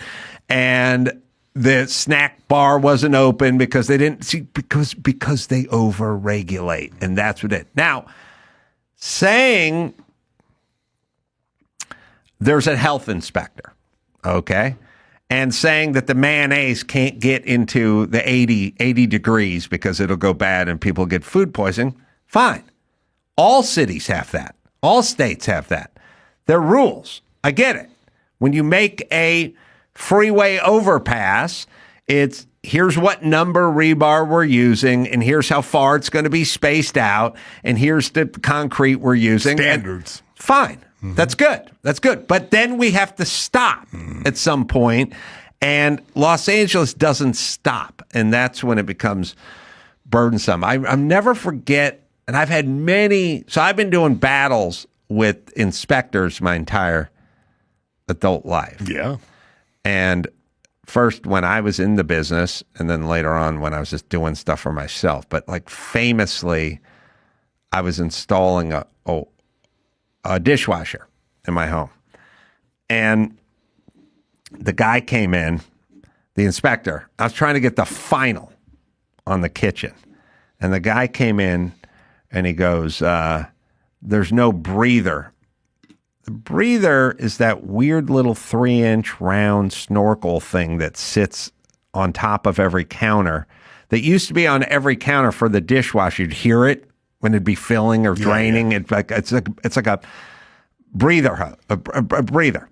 And the snack bar wasn't open because they didn't see, because they overregulate. And that's what it. Now, saying there's a health inspector, okay, and saying that the mayonnaise can't get into the 80 degrees because it'll go bad and people get food poisoning, fine. All cities have that. All states have that. They're rules. I get it. When you make a freeway overpass, it's here's what number rebar we're using, and here's how far it's going to be spaced out, and here's the concrete we're using. Standards. Fine. Mm-hmm. That's good. That's good. But then we have to stop at some point, and Los Angeles doesn't stop, and that's when it becomes burdensome. I'll never forget. And I've had so I've been doing battles with inspectors my entire adult life. Yeah. And first when I was in the business, and then later on when I was just doing stuff for myself. But like famously, I was installing a dishwasher in my home. And the guy came in, the inspector. I was trying to get the final on the kitchen. And the guy came in, and he goes, there's no breather. The breather is that weird little 3-inch round snorkel thing that sits on top of every counter that used to be on every counter for the dishwasher. You'd hear it when it'd be filling or draining. Yeah. It's like a breather, a breather.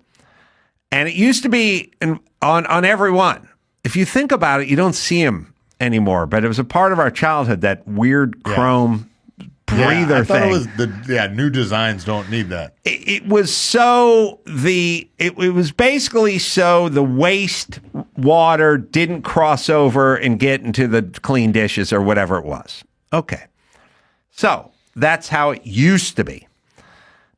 And it used to be on every one. If you think about it, you don't see them anymore, but it was a part of our childhood, that weird chrome breather I thought thing. it was new designs don't need that. It was it was basically so the waste water didn't cross over and get into the clean dishes or whatever it was. Okay. So that's how it used to be.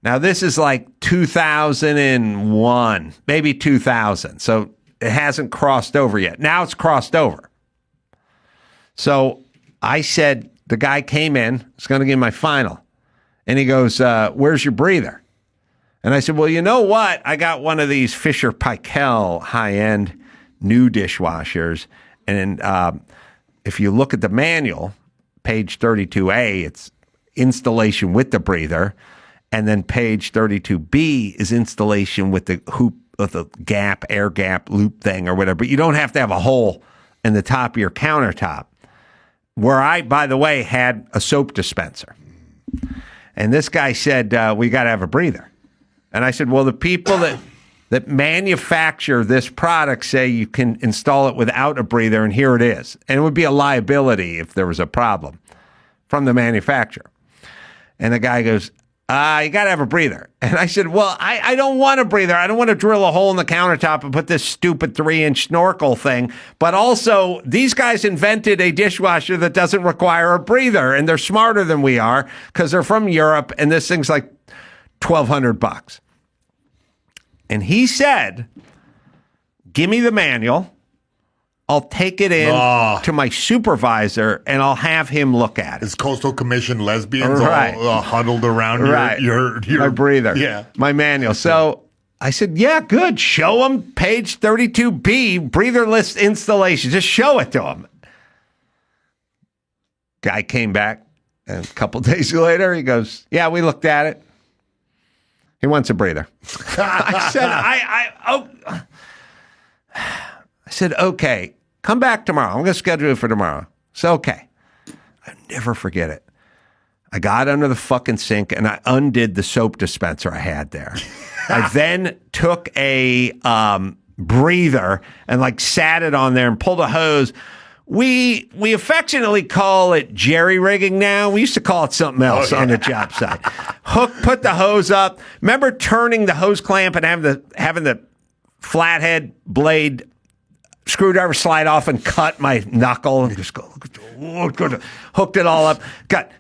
Now this is like 2001, maybe 2000. So it hasn't crossed over yet. Now it's crossed over. So I said, the guy came in, was going to give my final. And he goes, where's your breather? And I said, well, you know what? I got one of these Fisher Paykel high-end new dishwashers. And if you look at the manual, page 32A, it's installation with the breather. And then page 32B is installation with the hoop, with the gap, air gap loop thing or whatever. But you don't have to have a hole in the top of your countertop. Where I, by the way, had a soap dispenser. And this guy said, we got to have a breather. And I said, well, the people that manufacture this product say you can install it without a breather, and here it is. And it would be a liability if there was a problem from the manufacturer. And the guy goes, you got to have a breather. And I said, well, I don't want a breather. I don't want to drill a hole in the countertop and put this stupid 3-inch snorkel thing. But also, these guys invented a dishwasher that doesn't require a breather. And they're smarter than we are because they're from Europe. And this thing's like $1,200. And he said, give me the manual. I'll take it in to my supervisor, and I'll have him look at it. It's Coastal Commission lesbians all huddled around your my breather, my manual. So I said, yeah, good. Show him page 32B, breatherless installation. Just show it to him. Guy came back, and a couple days later, he goes, yeah, we looked at it. He wants a breather. I said, okay, come back tomorrow. I'm going to schedule it for tomorrow. So, okay. I never forget it. I got under the fucking sink and I undid the soap dispenser I had there. I then took a breather and like sat it on there and pulled a hose. We affectionately call it jerry rigging now. We used to call it something else on the job site. Put the hose up. Remember turning the hose clamp and having the flathead blade screwdriver slide off and cut my knuckle and just go, hooked it all up.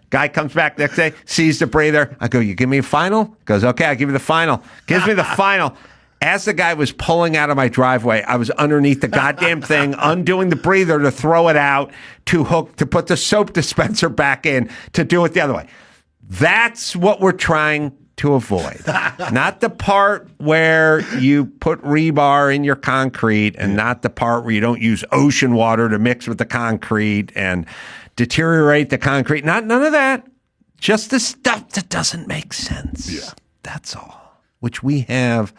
Guy comes back next day, sees the breather. I go, you give me a final? Goes, okay, I'll give you the final. Gives me the final. As the guy was pulling out of my driveway, I was underneath the goddamn thing, undoing the breather to throw it out, to put the soap dispenser back in, to do it the other way. That's what we're trying to avoid. Not the part where you put rebar in your concrete, and not the part where you don't use ocean water to mix with the concrete and deteriorate the concrete. None of that. Just the stuff that doesn't make sense. Yeah. That's all. Which we have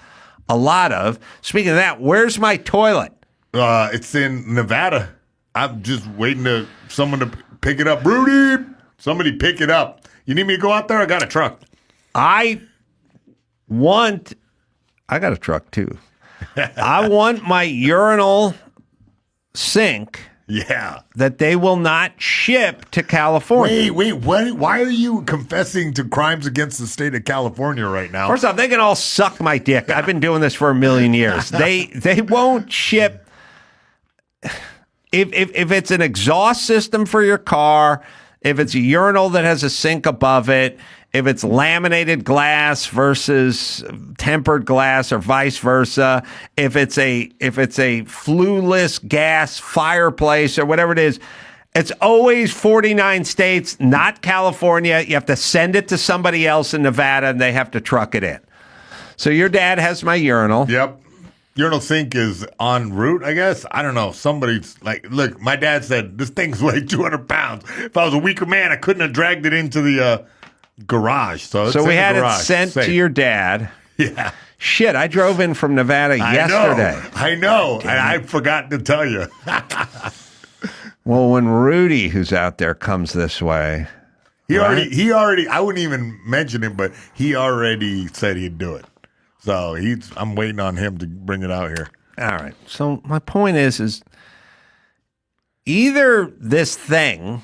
a lot of. Speaking of that, where's my toilet? It's in Nevada. I'm just waiting to someone to pick it up. Rudy, somebody pick it up. You need me to go out there? I got a truck. I got a truck too. I want my urinal sink. Yeah. That they will not ship to California. Wait, why are you confessing to crimes against the state of California right now? First off, they can all suck my dick. I've been doing this for 1,000,000 years. They won't ship. If it's an exhaust system for your car, if it's a urinal that has a sink above it, if it's laminated glass versus tempered glass or vice versa, if it's a flueless gas fireplace or whatever it is, it's always 49 states, not California. You have to send it to somebody else in Nevada, and they have to truck it in. So your dad has my urinal. Yep. Urinal sink is en route, I guess. I don't know. Somebody's like, look, my dad said, this thing's weigh 200 pounds. If I was a weaker man, I couldn't have dragged it into the garage. So we had it sent to your dad. Yeah. Shit, I drove in from Nevada yesterday. I know. And I forgot to tell you. Well, when Rudy, who's out there, comes this way. He already, I wouldn't even mention him, but he already said he'd do it. So I'm waiting on him to bring it out here. All right. So my point is either this thing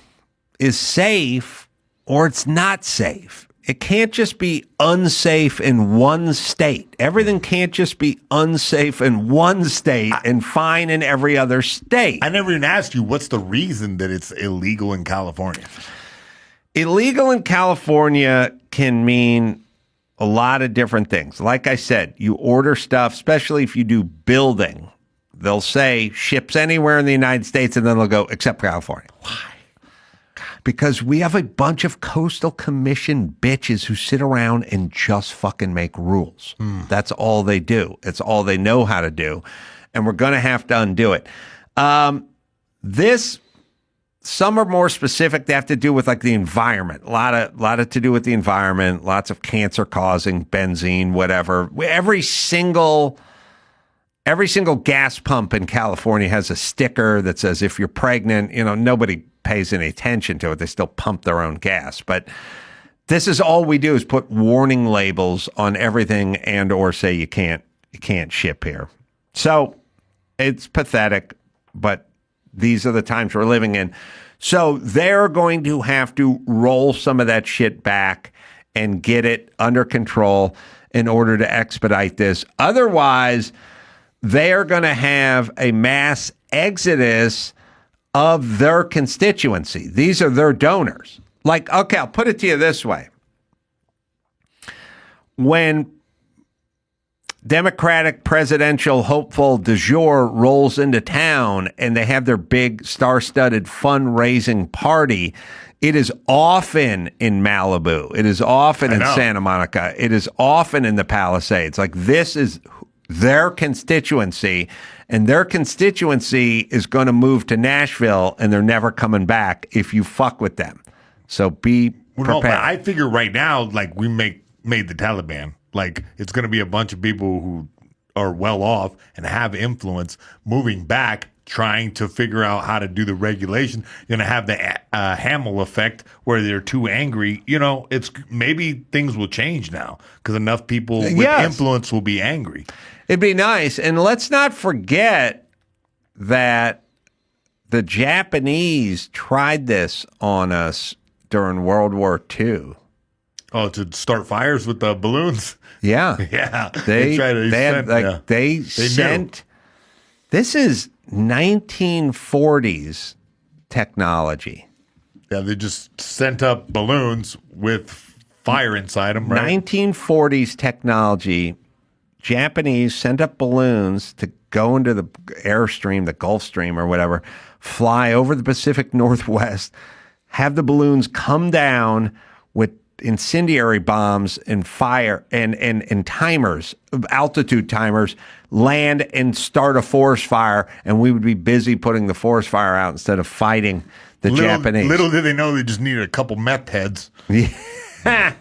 is safe or it's not safe. It can't just be unsafe in one state. Everything can't just be unsafe in one state and fine in every other state. I never even asked you, what's the reason that it's illegal in California? Illegal in California can mean a lot of different things. Like I said, you order stuff, especially if you do building. They'll say ships anywhere in the United States, and then they'll go, except California. Why? Because we have a bunch of coastal commission bitches who sit around and just fucking make rules. That's all they do. It's all they know how to do. And we're going to have to undo it. Some are more specific. They have to do with like the environment. A lot of to do with the environment. Lots of cancer causing, benzene, whatever. Every single gas pump in California has a sticker that says if you're pregnant, nobody pays any attention to it. They still pump their own gas. But this is all we do is put warning labels on everything and or say you can't ship here. So it's pathetic, but these are the times we're living in. So they're going to have to roll some of that shit back and get it under control in order to expedite this. Otherwise, they are going to have a mass exodus of their constituency. These are their donors. Like, okay, I'll put it to you this way. When Democratic presidential hopeful du jour rolls into town and they have their big star-studded fundraising party, it is often in Malibu. It is often in Santa Monica. It is often in the Palisades. Like, this is their constituency, and their constituency is going to move to Nashville, and they're never coming back if you fuck with them. So be prepared. No, but I figure right now, like, we made the Taliban. Like, it's going to be a bunch of people who are well off and have influence moving back, trying to figure out how to do the regulation. You're going to have the Hamel effect where they're too angry. It's maybe things will change now because enough people with influence will be angry. It'd be nice. And let's not forget that the Japanese tried this on us during World War II. Oh, to start fires with the balloons? Yeah. Yeah. They sent, this is 1940s technology. Yeah, they just sent up balloons with fire inside them, right? 1940s technology. Japanese sent up balloons to go into the airstream, the Gulf Stream or whatever, fly over the Pacific Northwest, have the balloons come down with incendiary bombs and fire and timers, altitude timers, land and start a forest fire, and we would be busy putting the forest fire out instead of fighting the Japanese. Little did they know they just needed a couple meth heads. Yeah.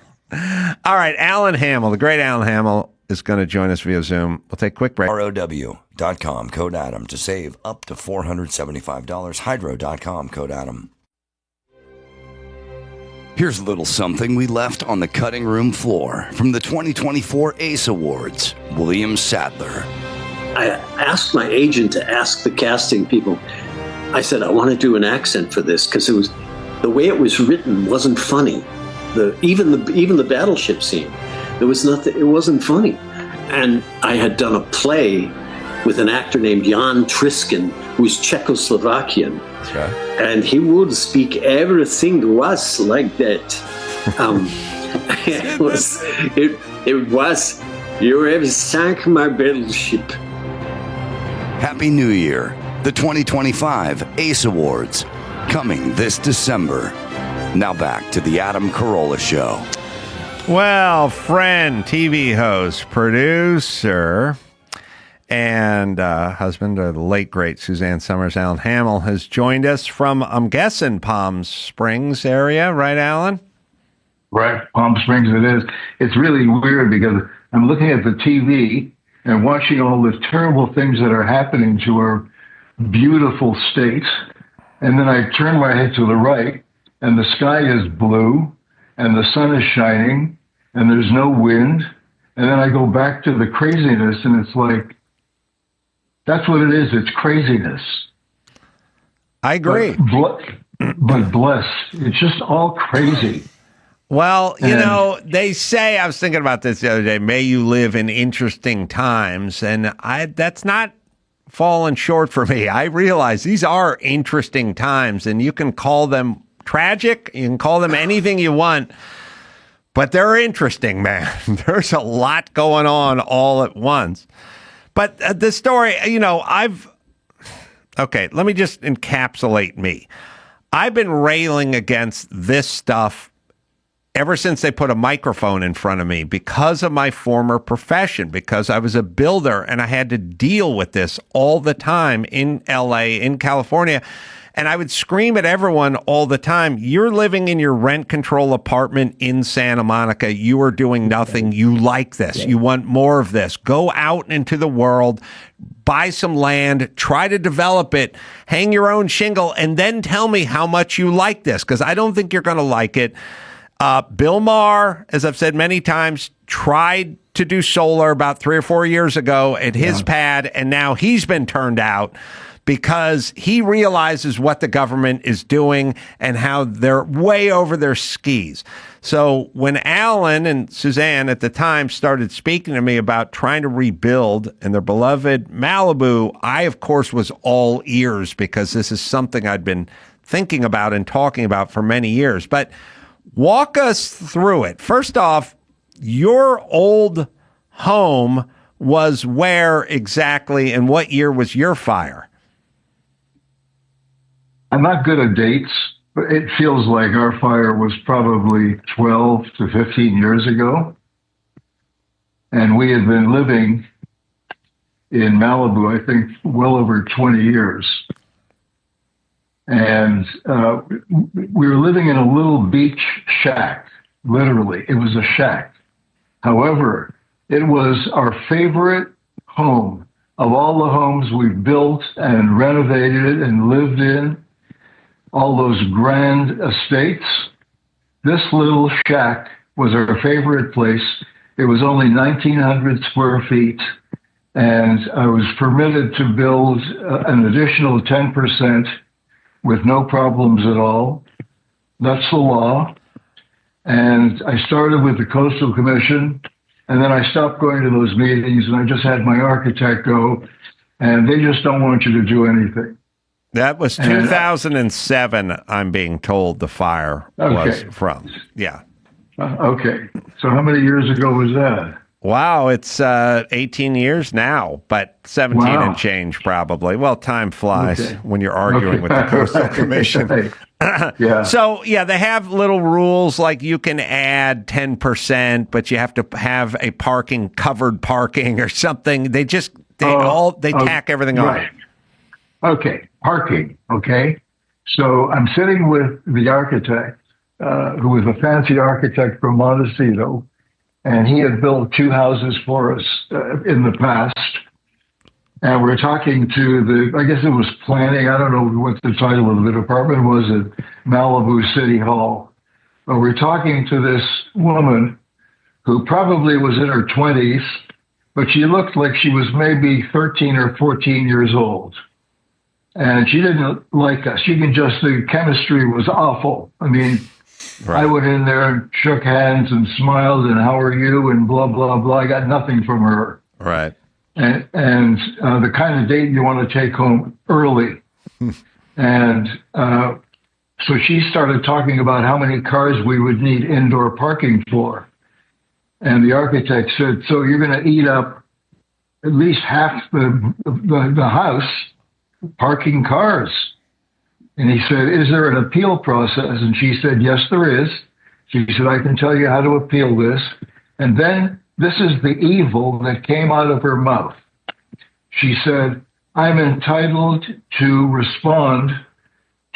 All right, Alan Hamel, the great Alan Hamel, is going to join us via Zoom. We'll take a quick break. ROW.com, code Adam, to save up to $475. Hydro.com, code Adam. Here's a little something we left on the cutting room floor from the 2024 ACE Awards. William Sadler. I asked my agent to ask the casting people. I said, I want to do an accent for this because it was the way it was written wasn't funny. Even the battleship scene, there was nothing. It wasn't funny. And I had done a play with an actor named Jan Triskin, who's Czechoslovakian. That's right. And he would speak everything was like that. It was, you have sunk my battleship. Happy New Year. The 2025 ACE Awards, coming this December. Now back to the Adam Carolla Show. Well, friend, TV host, producer, and husband of the late, great Suzanne Somers, Alan Hamel, has joined us from, I'm guessing, Palm Springs area, right, Alan? Right, Palm Springs it is. It's really weird because I'm looking at the TV and watching all the terrible things that are happening to our beautiful states, and then I turn my head to the right, and the sky is blue, and the sun is shining, and there's no wind, and then I go back to the craziness, and it's like, that's what it is. It's craziness. I agree. But bless. It's just all crazy. Well, they say, I was thinking about this the other day, may you live in interesting times. And that's not fallen short for me. I realize these are interesting times, and you can call them tragic. You can call them anything you want, but they're interesting, man. There's a lot going on all at once. But the story, okay, let me just encapsulate me. I've been railing against this stuff ever since they put a microphone in front of me because of my former profession, because I was a builder and I had to deal with this all the time in LA, in California. And I would scream at everyone all the time, you're living in your rent control apartment in Santa Monica. You are doing nothing. You like this. You want more of this. Go out into the world, buy some land, try to develop it, hang your own shingle, and then tell me how much you like this, because I don't think you're going to like it. Bill Maher, as I've said many times, tried to do solar about 3 or 4 years ago at his pad, and now he's been turned out because he realizes what the government is doing and how they're way over their skis. So when Alan and Suzanne at the time started speaking to me about trying to rebuild in their beloved Malibu, I, of course, was all ears because this is something I'd been thinking about and talking about for many years. But walk us through it. First off, your old home was where exactly, and what year was your fire? I'm not good at dates, but it feels like our fire was probably 12 to 15 years ago. And we had been living in Malibu, I think, well over 20 years. And we were living in a little beach shack, literally. It was a shack. However, it was our favorite home of all the homes we've built and renovated and lived in, all those grand estates. This little shack was our favorite place. It was only 1,900 square feet, and I was permitted to build an additional 10% with no problems at all. That's the law. And I started with the Coastal Commission, and then I stopped going to those meetings, and I just had my architect go, and they just don't want you to do anything. That was 2007, I'm being told the fire was from. Yeah. Okay. So how many years ago was that? Wow, it's 18 years now, but 17 and change probably. Well, time flies when you're arguing with the Coastal Commission. Yeah. So, yeah, they have little rules like you can add 10%, but you have to have a covered parking or something. They tack everything on. Okay, parking, okay? So I'm sitting with the architect, who was a fancy architect from Montecito, and he had built 2 houses for us in the past. And we're talking to I guess it was planning, I don't know what the title of the department was at Malibu City Hall. But we're talking to this woman who probably was in her 20s, but she looked like she was maybe 13 or 14 years old. And she didn't like us. The chemistry was awful. I mean, I went in there and shook hands and smiled and how are you and blah, blah, blah. I got nothing from her. Right. And the kind of date you want to take home early. And so she started talking about how many cars we would need indoor parking for. And the architect said, so you're going to eat up at least half the house parking cars. And he said, is there an appeal process? And she said, yes, there is. She said, I can tell you how to appeal this. And then this is the evil that came out of her mouth. She said, I'm entitled to respond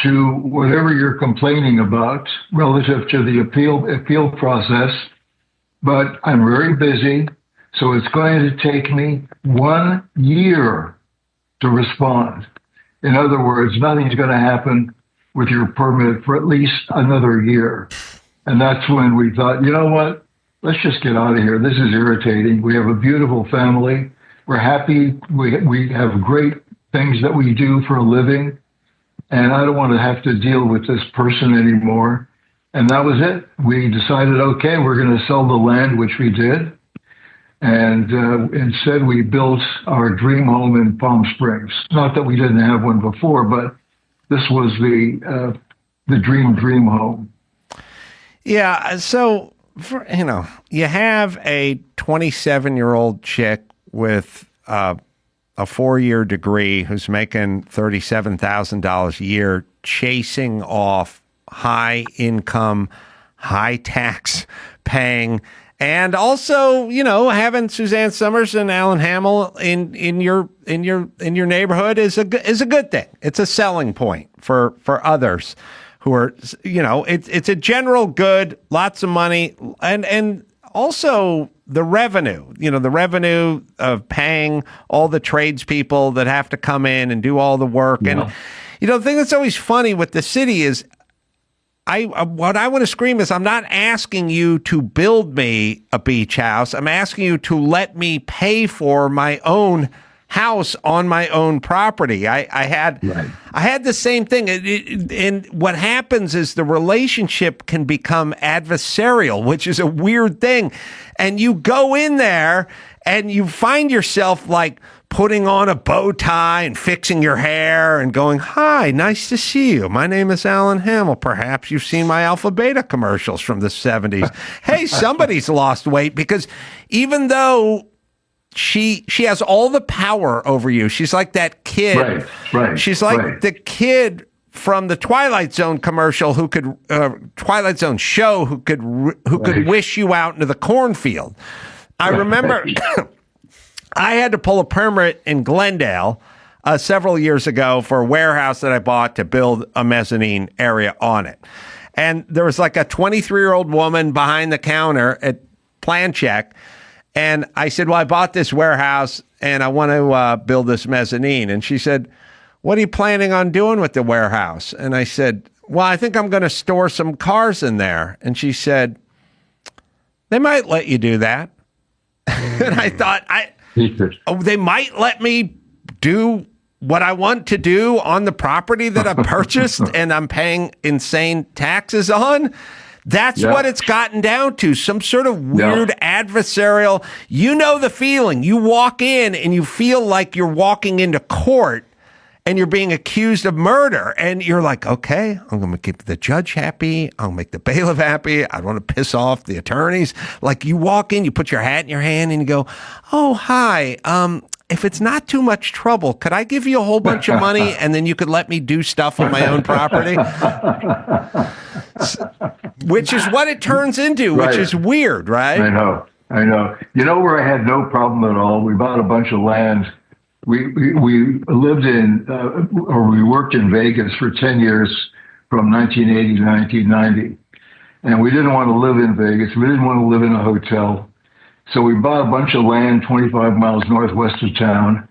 to whatever you're complaining about relative to the appeal process, but I'm very busy, so it's going to take me 1 year to respond. In other words, nothing's going to happen with your permit for at least another year. And that's when we thought, you know what? Let's just get out of here. This is irritating. We have a beautiful family. We're happy. We have great things that we do for a living. And I don't want to have to deal with this person anymore. And that was it. We decided, okay, we're going to sell the land, which we did. And instead, we built our dream home in Palm Springs. Not that we didn't have one before, but this was the dream home. Yeah. So, you have a 27-year-old chick with a 4-year degree who's making $37,000 a year, chasing off high income, high tax paying, and also, having Suzanne Somers and Alan Hamel in your neighborhood is a good thing. It's a selling point for others who are, it's a general good, lots of money, and also the revenue, the revenue of paying all the tradespeople that have to come in and do all the work. Yeah. And, the thing that's always funny with the city is what I want to scream is, I'm not asking you to build me a beach house. I'm asking you to let me pay for my own house on my own property. I had the same thing. And what happens is the relationship can become adversarial, which is a weird thing. And you go in there and you find yourself like putting on a bow tie and fixing your hair and going, "Hi, nice to see you. My name is Alan Hamel. Perhaps you've seen my Alpha Beta commercials from the 70s. Hey, somebody's lost weight," because even though she has all the power over you, she's like that kid. Right. She's like the kid from the Twilight Zone commercial who could Twilight Zone show who could wish you out into the cornfield. I remember I had to pull a permit in Glendale several years ago for a warehouse that I bought to build a mezzanine area on it. And there was like a 23-year-old woman behind the counter at Plan Check. And I said, "Well, I bought this warehouse and I want to build this mezzanine." And she said, "What are you planning on doing with the warehouse?" And I said, "Well, I think I'm going to store some cars in there." And she said, "They might let you do that." And I thought, they might let me do what I want to do on the property that I purchased and I'm paying insane taxes on. That's what it's gotten down to. Some sort of weird adversarial, the feeling. You walk in and you feel like you're walking into court and you're being accused of murder. And you're like, okay, I'm going to keep the judge happy. I'll make the bailiff happy. I don't want to piss off the attorneys. Like, you walk in, you put your hat in your hand and you go, "Oh, hi. If it's not too much trouble, could I give you a whole bunch of money and then you could let me do stuff on my own property?" Which is what it turns into, which is weird, right? I know. Where I had no problem at all? We bought a bunch of land. We lived in, or we worked in Vegas for 10 years from 1980 to 1990. And we didn't want to live in Vegas. We didn't want to live in a hotel. So we bought a bunch of land 25 miles northwest of town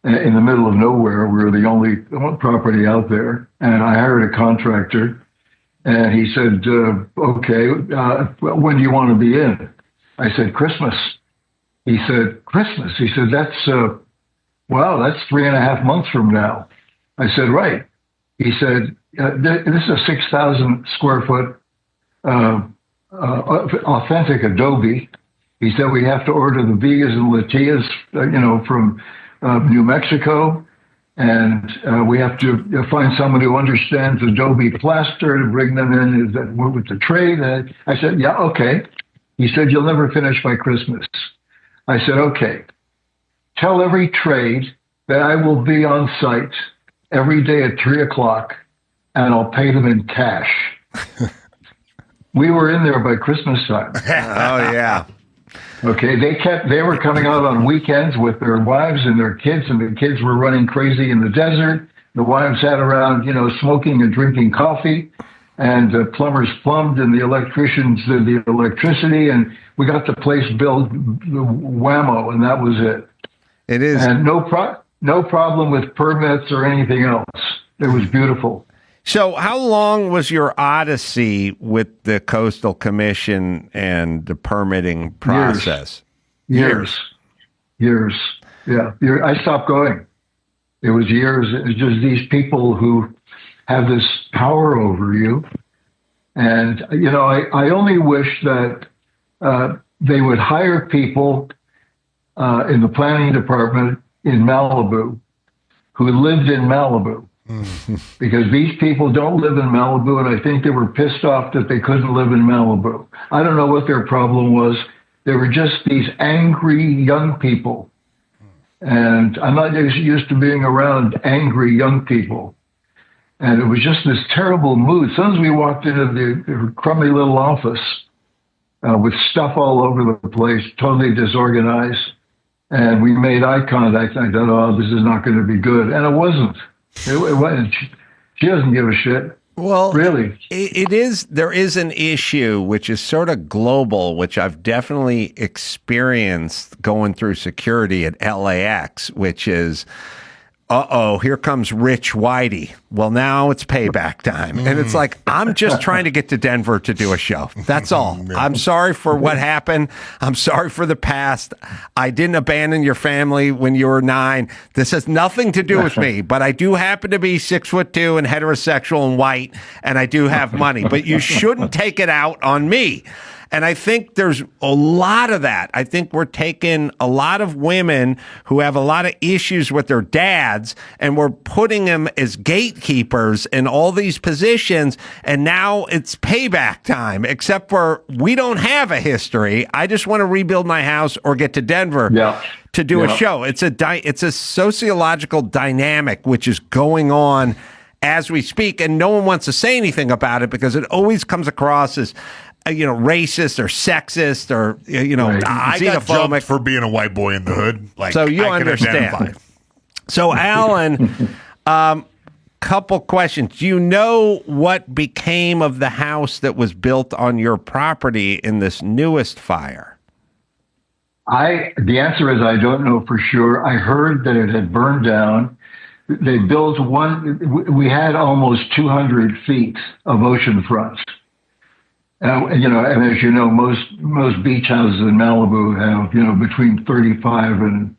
in the middle of nowhere. We were the only property out there. And I hired a contractor. And he said, "Okay, when do you want to be in?" I said, "Christmas." He said, "Christmas?" He said, "That's 3.5 months from now." I said, "Right." He said, "This is a 6,000 square foot authentic adobe." He said, "We have to order the Vigas and Latias, from New Mexico. And we have to find someone who understands adobe plaster to bring them in with the trade." And I said, "Yeah, okay." He said, "You'll never finish by Christmas." I said, "Okay. Tell every trade that I will be on site every day at 3:00 and I'll pay them in cash." We were in there by Christmas time. Oh, yeah. Okay, they were coming out on weekends with their wives and their kids, and the kids were running crazy in the desert. The wives sat around, smoking and drinking coffee, and the plumbers plumbed and the electricians did the electricity, and we got the place built whammo, and that was it. It is. And no problem with permits or anything else. It was beautiful. So how long was your odyssey with the Coastal Commission and the permitting process? Years. Yeah. I stopped going. It was years. It was just these people who have this power over you. And, I only wish that they would hire people in the planning department in Malibu who lived in Malibu. Because these people don't live in Malibu, and I think they were pissed off that they couldn't live in Malibu. I don't know what their problem was. They were just these angry young people. And I'm not used to being around angry young people. And it was just this terrible mood. As soon as we walked into the crummy little office with stuff all over the place, totally disorganized, and we made eye contact, and I thought, oh, this is not going to be good. And it wasn't. It wasn't. She doesn't give a shit. Well, really, it is. There is an issue which is sort of global, which I've definitely experienced going through security at LAX, which is, here comes Rich Whitey. Well, now it's payback time. And it's like, I'm just trying to get to Denver to do a show. That's all. I'm sorry for what happened. I'm sorry for the past. I didn't abandon your family when you were 9. This has nothing to do with me, but I do happen to be 6'2" and heterosexual and white, and I do have money, but you shouldn't take it out on me. And I think there's a lot of that. I think we're taking a lot of women who have a lot of issues with their dads, and we're putting them as gatekeepers in all these positions. And now it's payback time, except for we don't have a history. I just want to rebuild my house or get to Denver to do a show. It's a sociological dynamic which is going on as we speak, and no one wants to say anything about it because it always comes across as racist or sexist or, I got jumped for being a white boy in the hood. So you understand. So, Alan, couple questions. Do you know what became of the house that was built on your property in this newest fire? The answer is I don't know for sure. I heard that it had burned down. They built we had almost 200 feet of ocean front. And as you know, most beach houses in Malibu have, between 35 and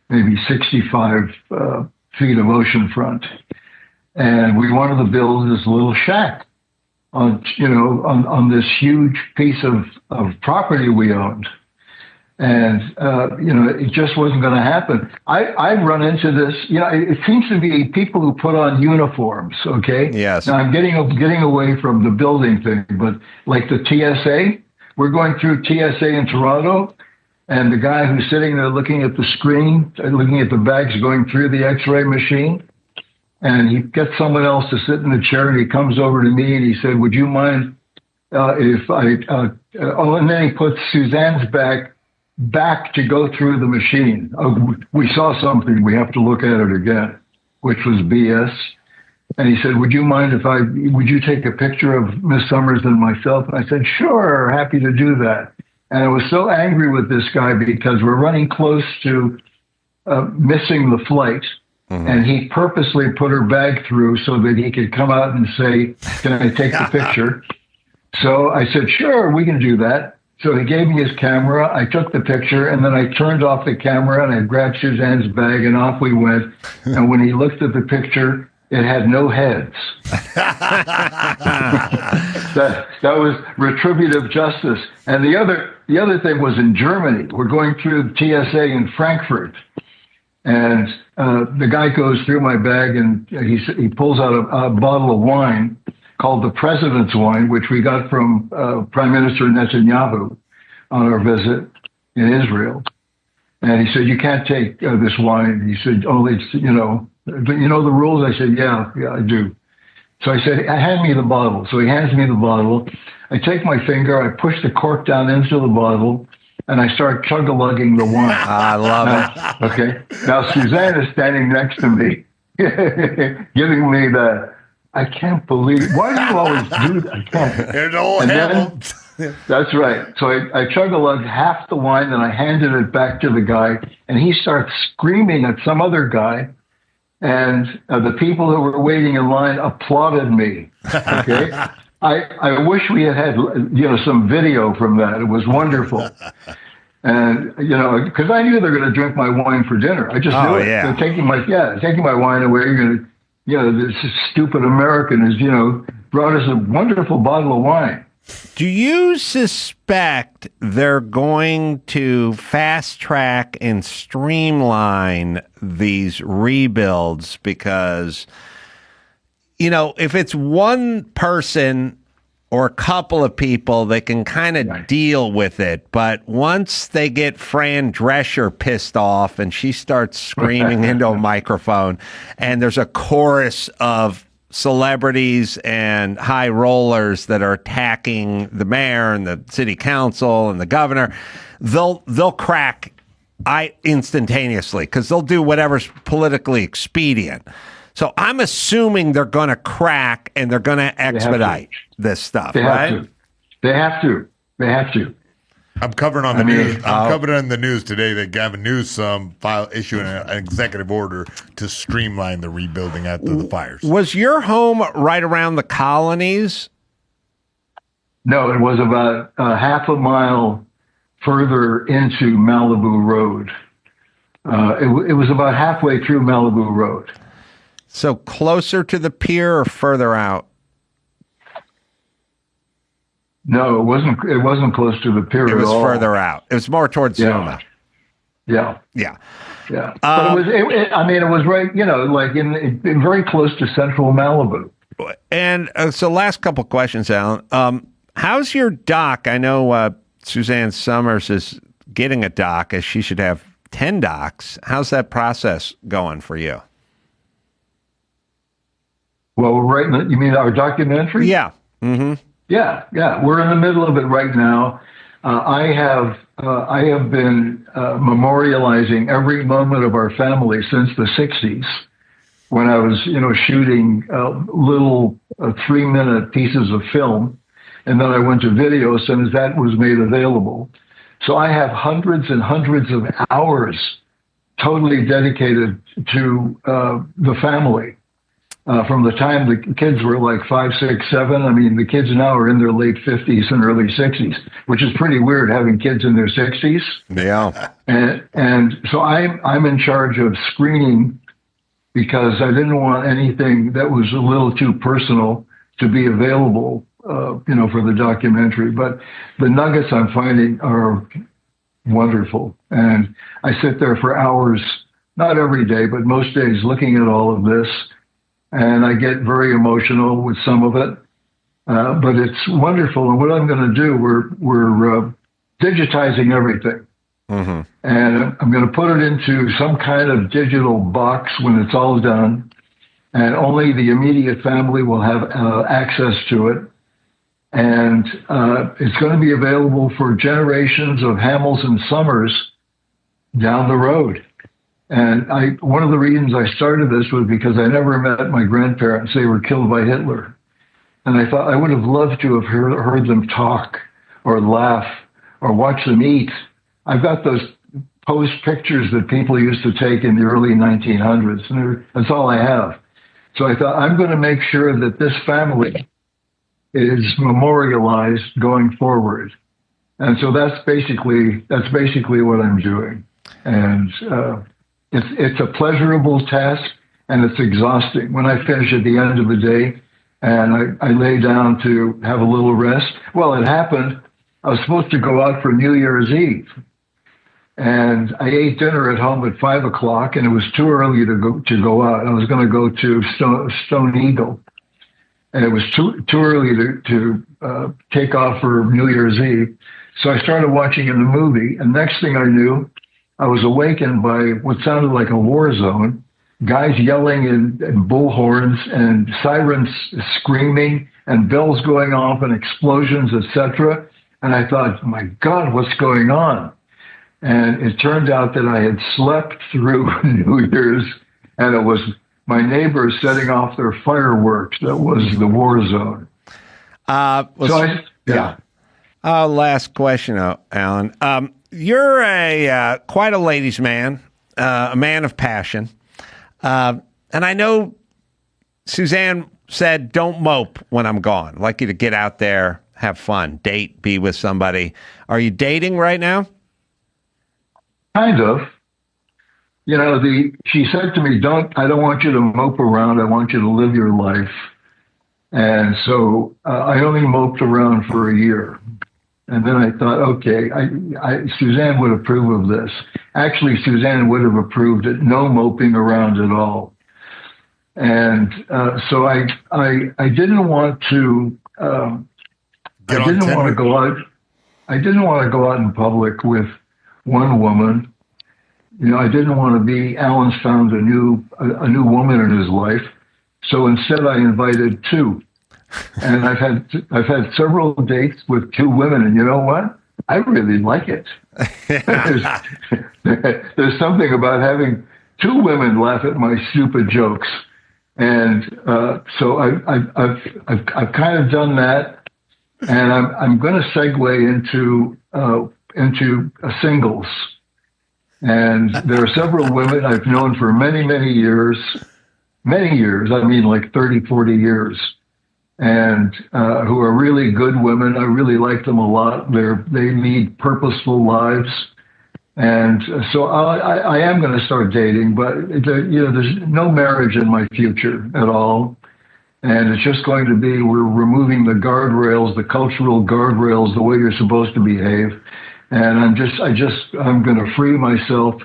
maybe 65 feet of ocean front. And we wanted to build this little shack on this huge piece of property we owned. And, it just wasn't going to happen. I've run into this, it seems to be people who put on uniforms, okay? Yes. Now, I'm getting away from the building thing, but like the TSA, we're going through TSA in Toronto, and the guy who's sitting there looking at the screen, looking at the bags going through the X-ray machine, and he gets someone else to sit in the chair, and he comes over to me, and he said, would you mind if I, and then he puts Suzanne's back to go through the machine. Oh, we saw something. We have to look at it again, which was BS. And he said, would you mind would you take a picture of Miss Somers and myself? And I said, sure, happy to do that. And I was so angry with this guy because we're running close to missing the flight. Mm-hmm. And he purposely put her bag through so that he could come out and say, can I take the picture? So I said, sure, we can do that. So he gave me his camera. I took the picture, and then I turned off the camera, and I grabbed Suzanne's bag, and off we went. And when he looked at the picture, it had no heads. that was retributive justice. And the other thing was in Germany. We're going through TSA in Frankfurt, and the guy goes through my bag, and he pulls out a bottle of wine called the President's Wine, which we got from Prime Minister Netanyahu on our visit in Israel. And he said, you can't take this wine. He said, you know the rules? I said, yeah, I do. So I said, hand me the bottle. So he hands me the bottle. I take my finger, I push the cork down into the bottle, and I start chug-a-lugging the wine. I love it. Okay. Now, Suzanne is standing next to me, giving me the, I can't believe, why do you always do that? I can't. There's old Hamel. That's right. So I chug-a-lugged half the wine, and I handed it back to the guy, and he starts screaming at some other guy, and the people who were waiting in line applauded me. Okay. I wish we had some video from that. It was wonderful. And, because I knew they were going to drink my wine for dinner. I just knew it. Yeah. They're taking my wine away. You're going to, this stupid American is, brought us a wonderful bottle of wine. Do you suspect they're going to fast track and streamline these rebuilds? Because, if it's one person or a couple of people, they can kind of deal with it. But once they get Fran Drescher pissed off and she starts screaming into a microphone and there's a chorus of celebrities and high rollers that are attacking the mayor and the city council and the governor, they'll crack instantaneously because they'll do whatever's politically expedient. So I'm assuming they're going to crack and they're going to expedite this stuff, right? They have to. I'm covering on the news. I'm covering on the news today that Gavin Newsom issuing an executive order to streamline the rebuilding after the fires. Was your home right around the colonies? No, it was about half a mile further into Malibu Road. It was about halfway through Malibu Road. So closer to the pier or further out? No, it wasn't. It wasn't close to the pier at all. It was further out. It was more towards Zuma. Yeah. But it was right. Like in very close to central Malibu. And so, last couple questions, Alan. How's your dock? I know Suzanne Somers is getting a dock, as she should have 10 docks. How's that process going for you? Well, you mean our documentary? Yeah. Mm-hmm. Yeah. We're in the middle of it right now. I have been memorializing every moment of our family since the 60s, when I was, shooting little 3-minute pieces of film, and then I went to video as soon as that was made available. So I have hundreds and hundreds of hours totally dedicated to the family. From the time the kids were like 5, 6, 7. I mean, the kids now are in their late 50s and early 60s, which is pretty weird having kids in their 60s. Yeah. And so I'm in charge of screening because I didn't want anything that was a little too personal to be available, for the documentary. But the nuggets I'm finding are wonderful. And I sit there for hours, not every day, but most days looking at all of this. And I get very emotional with some of it, but it's wonderful. And what I'm going to do, we're digitizing everything, and I'm going to put it into some kind of digital box when it's all done, and only the immediate family will have access to it. And it's going to be available for generations of Hamels and Somers down the road. And one of the reasons I started this was because I never met my grandparents. They were killed by Hitler. And I thought I would have loved to have heard them talk or laugh or watch them eat. I've got those posed pictures that people used to take in the early 1900s, and that's all I have. So I thought I'm going to make sure that this family is memorialized going forward. And so that's basically what I'm doing. And it's a pleasurable task, and it's exhausting. When I finish at the end of the day and I lay down to have a little rest, well, it happened. I was supposed to go out for New Year's Eve, and I ate dinner at home at 5 o'clock, and it was too early to go out. I was going to go to Stone Eagle, and it was too early to take off for New Year's Eve. So I started watching a movie, and next thing I knew, I was awakened by what sounded like a war zone, guys yelling and bullhorns and sirens screaming and bells going off and explosions, etc. And I thought, my God, what's going on? And it turned out that I had slept through New Year's, and it was my neighbors setting off their fireworks. That was the war zone. Last question, Alan. You're quite a ladies' man, a man of passion. And I know Suzanne said, don't mope when I'm gone. I'd like you to get out there, have fun, date, be with somebody. Are you dating right now? Kind of. She said to me, I don't want you to mope around. I want you to live your life. And so I only moped around for a year. And then I thought, okay, Suzanne would approve of this. Actually, Suzanne would have approved it, no moping around at all. And so I didn't want to go out. I didn't want to go out in public with one woman. You know, I didn't want to be Alan's found a new woman in his life. So instead, I invited two, and I've had several dates with two women. And you know what? I really like it. There's something about having two women laugh at my stupid jokes, and so I've kind of done that. And I'm going to segue into singles. And there are several women I've known for many, many years, I mean like 30, 40 years, and who are really good women. I really like them a lot. They lead purposeful lives. And so I am going to start dating, but there's no marriage in my future at all. And it's just going to be, we're removing the guardrails, the cultural guardrails, the way you're supposed to behave. And I'm going to free myself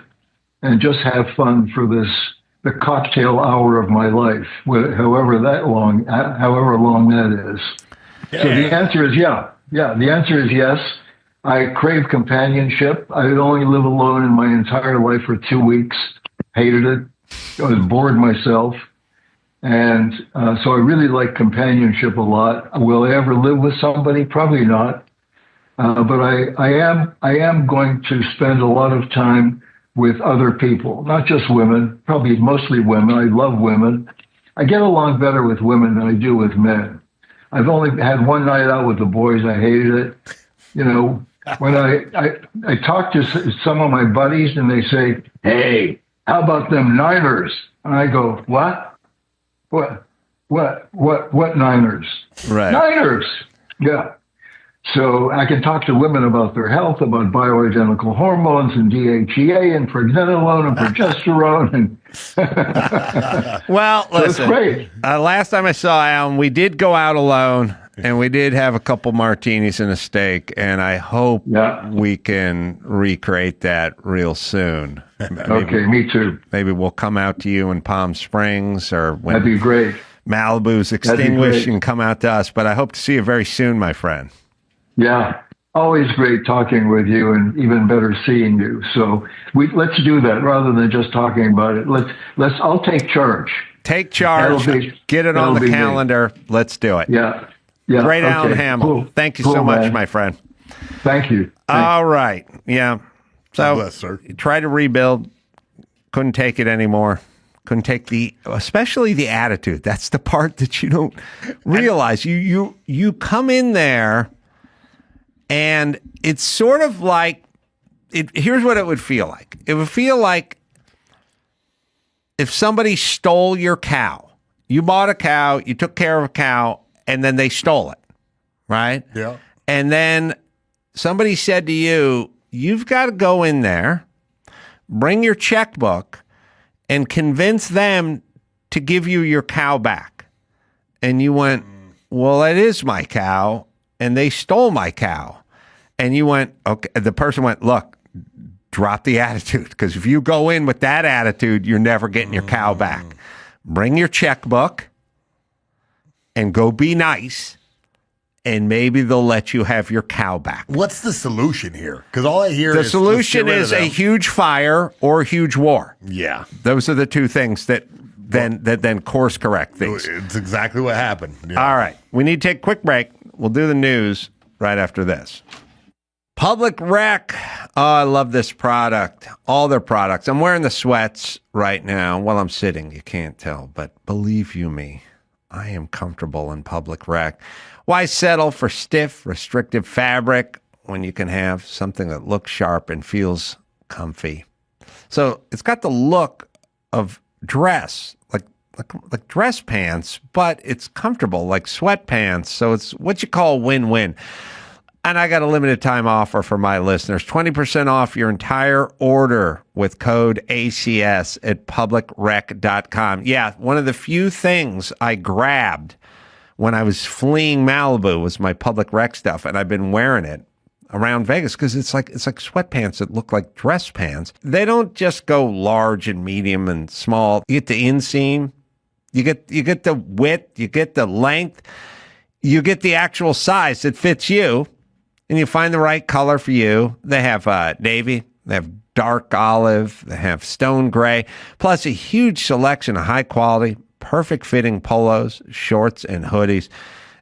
and just have fun for the cocktail hour of my life, however long that is. Yeah. So the answer is the answer is yes. I crave companionship. I only live alone in my entire life for 2 weeks. Hated it. I was bored myself. And so I really like companionship a lot. Will I ever live with somebody? Probably not. But I am going to spend a lot of time with other people, not just women, probably mostly women. I love women. I get along better with women than I do with men. I've only had one night out with the boys. I hated it. You know, when I talk to some of my buddies and they say, "Hey, how about them Niners?" And I go, "What? What Niners?" Right. Niners. Yeah. So I can talk to women about their health, about bioidentical hormones and DHEA and pregnenolone and progesterone. And well, so listen, it's great. Last time I saw Alan, we did go out alone and we did have a couple martinis and a steak. And I hope we can recreate that real soon. Okay, me too. Maybe we'll come out to you in Palm Springs or when that'd be great. Malibu's extinguished and come out to us. But I hope to see you very soon, my friend. Yeah, always great talking with you, and even better seeing you. So let's do that rather than just talking about it. I'll take charge. Take charge. Get it on the calendar. Me. Let's do it. Yeah. Great, okay. Alan Hamel. Cool. Thank you so much, man. My friend. Thank you. All right. Yeah. So bless, sir. Try to rebuild. Couldn't take it anymore. Couldn't take especially the attitude. That's the part that you don't realize. You come in there. And it's sort of like, here's what it would feel like. It would feel like if somebody stole your cow. You bought a cow, you took care of a cow, and then they stole it, right? Yeah. And then somebody said to you, you've got to go in there, bring your checkbook, and convince them to give you your cow back. And you went, well, that is my cow. And they stole my cow. And you went, okay. The person went, look, drop the attitude. Because if you go in with that attitude, you're never getting your cow back. Bring your checkbook and go be nice. And maybe they'll let you have your cow back. What's the solution here? Because all I hear is the solution is a huge fire or a huge war. Yeah. Those are the two things that then course correct things. It's exactly what happened. Yeah. All right. We need to take a quick break. We'll do the news right after this. Public Rec. Oh, I love this product. All their products. I'm wearing the sweats right now while I'm sitting. You can't tell, but believe you me, I am comfortable in Public Rec. Why settle for stiff, restrictive fabric when you can have something that looks sharp and feels comfy? So it's got the look of dress, like dress pants, but it's comfortable, like sweatpants. So it's what you call win-win. And I got a limited time offer for my listeners. 20% off your entire order with code ACS at publicrec.com. Yeah, one of the few things I grabbed when I was fleeing Malibu was my public rec stuff, and I've been wearing it around Vegas because it's like sweatpants that look like dress pants. They don't just go large and medium and small. You get the inseam, you get the width, you get the length, you get the actual size that fits you, and you find the right color for you. They have navy, they have dark olive, they have stone gray, plus a huge selection of high quality, perfect fitting polos, shorts, and hoodies.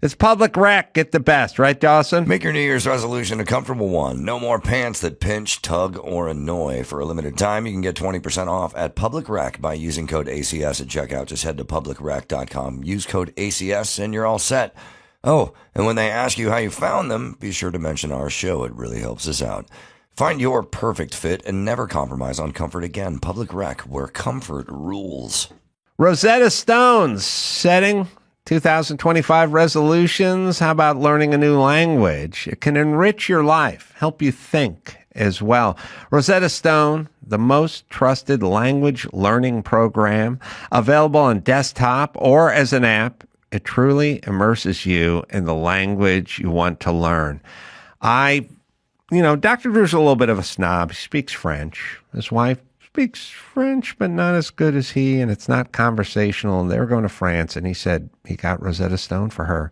It's public rec. Get the best, right, Dawson? Make your New Year's resolution a comfortable one. No more pants that pinch, tug, or annoy. For a limited time, you can get 20% off at Public Rec by using code ACS at checkout. Just head to publicrec.com. Use code ACS and you're all set. Oh, and when they ask you how you found them, be sure to mention our show. It really helps us out. Find your perfect fit and never compromise on comfort again. Public Rec, where comfort rules. Rosetta Stone's setting 2025 resolutions. How about learning a new language? It can enrich your life, help you think as well. Rosetta Stone, the most trusted language learning program, available on desktop or as an app. It truly immerses you in the language you want to learn. Dr. Drew's a little bit of a snob. He speaks French. His wife speaks French, but not as good as he, and it's not conversational. And they were going to France, and he said he got Rosetta Stone for her,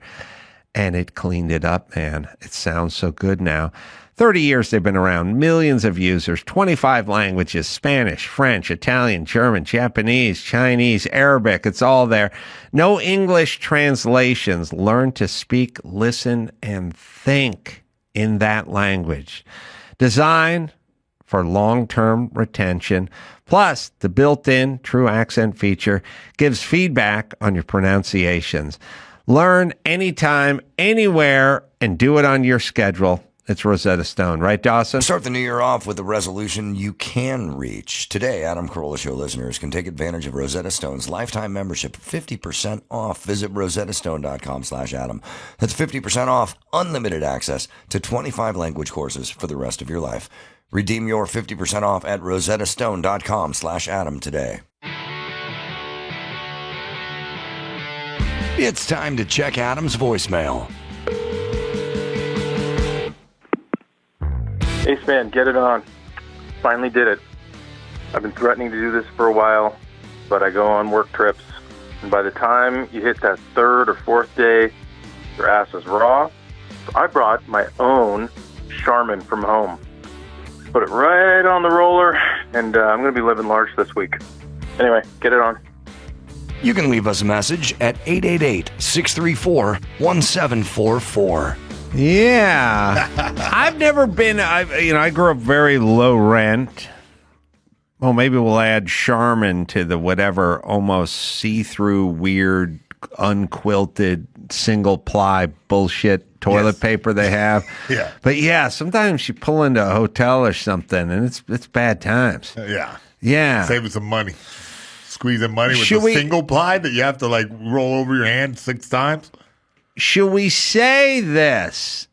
and it cleaned it up, man. It sounds so good now. 30 years they've been around, millions of users, 25 languages, Spanish, French, Italian, German, Japanese, Chinese, Arabic, it's all there. No English translations. Learn to speak, listen, and think in that language. Designed for long-term retention. Plus, the built-in True Accent feature gives feedback on your pronunciations. Learn anytime, anywhere, and do it on your schedule. It's Rosetta Stone, right, Dawson? Start the new year off with a resolution you can reach. Today, Adam Carolla Show listeners can take advantage of Rosetta Stone's lifetime membership, 50% off. Visit rosettastone.com/Adam. That's 50% off, unlimited access to 25 language courses for the rest of your life. Redeem your 50% off at rosettastone.com/Adam today. It's time to check Adam's voicemail. Ace Man, get it on. Finally did it. I've been threatening to do this for a while, but I go on work trips, and by the time you hit that third or fourth day, your ass is raw. So I brought my own Charmin from home. Put it right on the roller, and I'm going to be living large this week. Anyway, get it on. You can leave us a message at 888-634-1744. Yeah. I've never been, I grew up very low rent. Well, maybe we'll add Charmin to the whatever almost see-through, weird, unquilted, single-ply bullshit toilet paper they have. Yeah. But yeah, sometimes you pull into a hotel or something, and it's bad times. Yeah. Yeah. Saving some money. Squeezing money with a single ply that you have to like roll over your hand 6 times. Should we say this?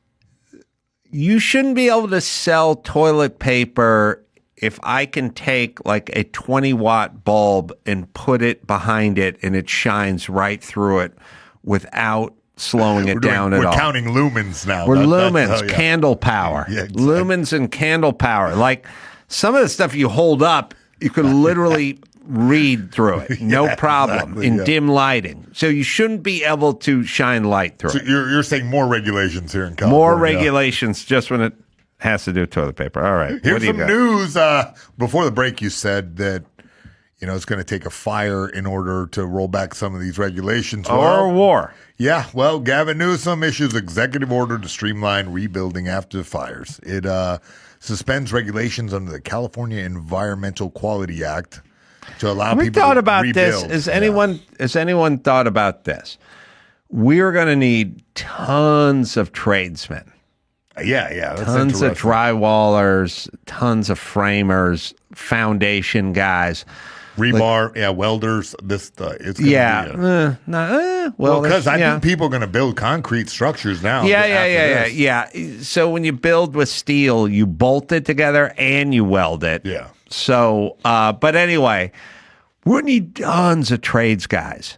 You shouldn't be able to sell toilet paper if I can take like a 20-watt bulb and put it behind it and it shines right through it without slowing it down at all. We're counting lumens now. We're lumens, candle power. Yeah, exactly. Lumens and candle power. Like some of the stuff you hold up, you could literally read through it, no problem, in dim lighting. So you shouldn't be able to shine light through it. You're saying more regulations here in California. More regulations just when it has to do with toilet paper. All right. Here's some news. Before the break, you said that it's going to take a fire in order to roll back some of these regulations. Or war. Yeah. Well, Gavin Newsom issues executive order to streamline rebuilding after fires. It suspends regulations under the California Environmental Quality Act to allow people thought about to rebuild. This? Has anyone thought about this? We're going to need tons of tradesmen. Yeah. Tons of drywallers, tons of framers, foundation guys. Rebar, welders. It's going to be because I think people are going to build concrete structures now. Yeah. So when you build with steel, you bolt it together and you weld it. Yeah. So, but anyway, we need tons of trades guys.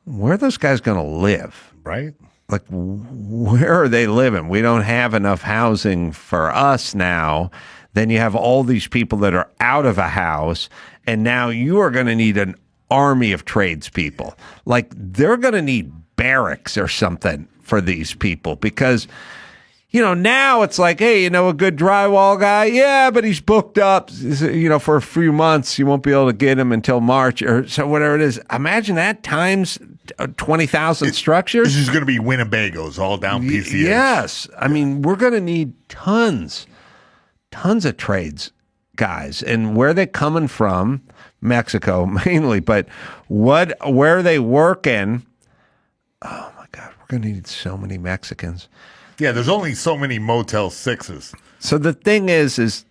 where are those guys going to live? Right. Like, where are they living? We don't have enough housing for us now. Then you have all these people that are out of a house, and now you are going to need an army of tradespeople. Like, they're going to need barracks or something for these people because, now it's like, hey, a good drywall guy? Yeah, but he's booked up, for a few months. You won't be able to get him until March or so, whatever it is. Imagine that times 20,000 structures. This is going to be Winnebagos all down PCH. Yes. I mean, we're going to need tons of trades guys. And where are they coming from? Mexico mainly, but where are they working? Oh my God, we're going to need so many Mexicans. Yeah, there's only so many Motel 6s. So the thing is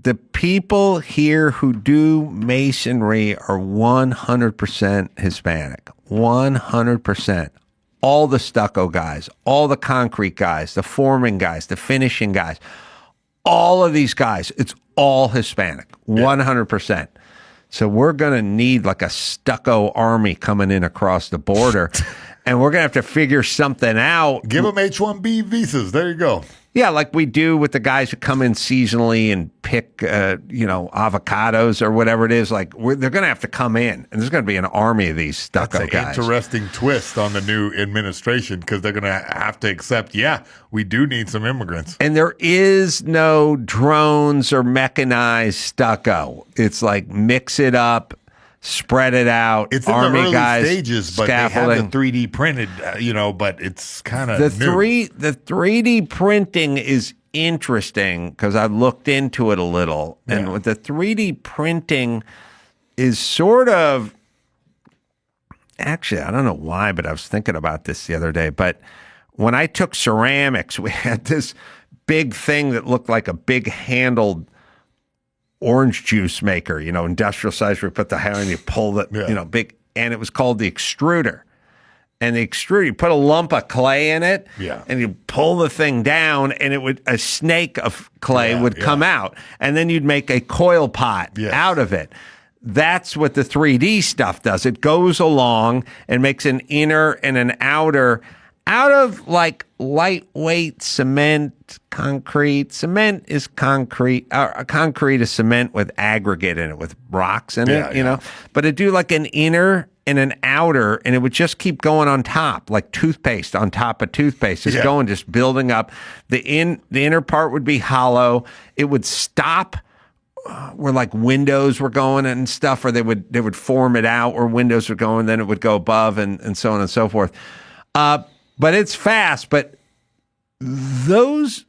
the people here who do masonry are 100% Hispanic. 100%. All the stucco guys, all the concrete guys, the forming guys, the finishing guys, all of these guys, it's all Hispanic. 100%. So we're going to need like a stucco army coming in across the border. And we're going to have to figure something out. Give them H-1B visas. There you go. Yeah, like we do with the guys who come in seasonally and pick, avocados or whatever it is. Like they're going to have to come in, and there's going to be an army of these stucco guys. That's an interesting twist on the new administration because they're going to have to accept, we do need some immigrants. And there is no drones or mechanized stucco. It's like mix it up. Spread it out. It's in army the early guys, stages, but scaffolding. they have the 3D printed, but it's kind of the new. The 3D printing is interesting because I've looked into it a little, and with the 3D printing is sort of actually I don't know why, but I was thinking about this the other day. But when I took ceramics, we had this big thing that looked like a big handled orange juice maker, industrial size where you put the hair and you pull the, big, and it was called the extruder. And the extruder, you put a lump of clay in it, and you pull the thing down, and a snake of clay would come out, and then you'd make a coil pot out of it. That's what the 3D stuff does. It goes along and makes an inner and an outer out of like lightweight cement, concrete. Cement is concrete. Concrete is cement with aggregate in it, with rocks in it, But it'd do like an inner and an outer, and it would just keep going on top, like toothpaste on top of toothpaste. It's going, just building up. The inner part would be hollow. It would stop where like windows were going and stuff, or they would form it out where windows were going, then it would go above and so on and so forth. But it's fast, but those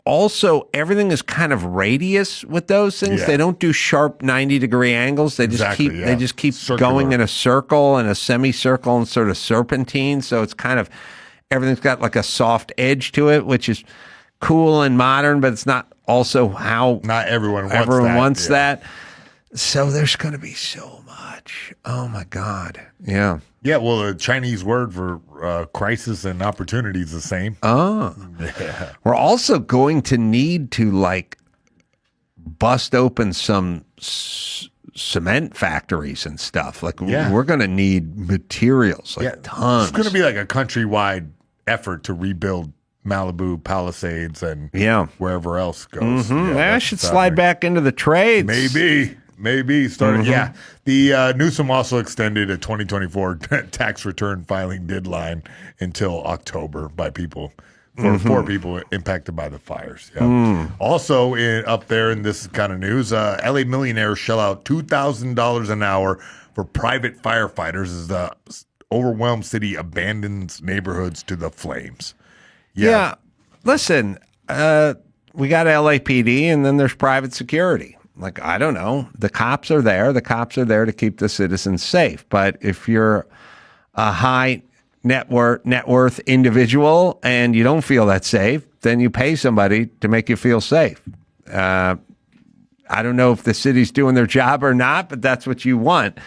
also, everything is kind of radius with those things. They don't do sharp 90-degree angles. They just keep going in a circle and a semicircle and sort of serpentine. So it's kind of, everything's got like a soft edge to it, which is cool and modern, but it's not also how not everyone wants that. So there's going to be so much. Oh my God. Yeah. Yeah, well, the Chinese word for crisis and opportunity is the same. Oh. Yeah. We're also going to need to, like, bust open some cement factories and stuff. Like, we're going to need materials, tons. It's going to be like a countrywide effort to rebuild Malibu, Palisades, and wherever else goes. Mm-hmm. I should slide back into the trades. Maybe started. Mm-hmm. The Newsom also extended a 2024 tax return filing deadline until October by people for people impacted by the fires. Also up there in this kind of news, LA millionaires shell out $2,000 an hour for private firefighters as the overwhelmed city abandons neighborhoods to the flames. Yeah. Listen, we got LAPD and then there's private security. Like, I don't know. The cops are there. The cops are there to keep the citizens safe. But if you're a high net worth individual and you don't feel that safe, then you pay somebody to make you feel safe. I don't know if the city's doing their job or not, but that's what you want.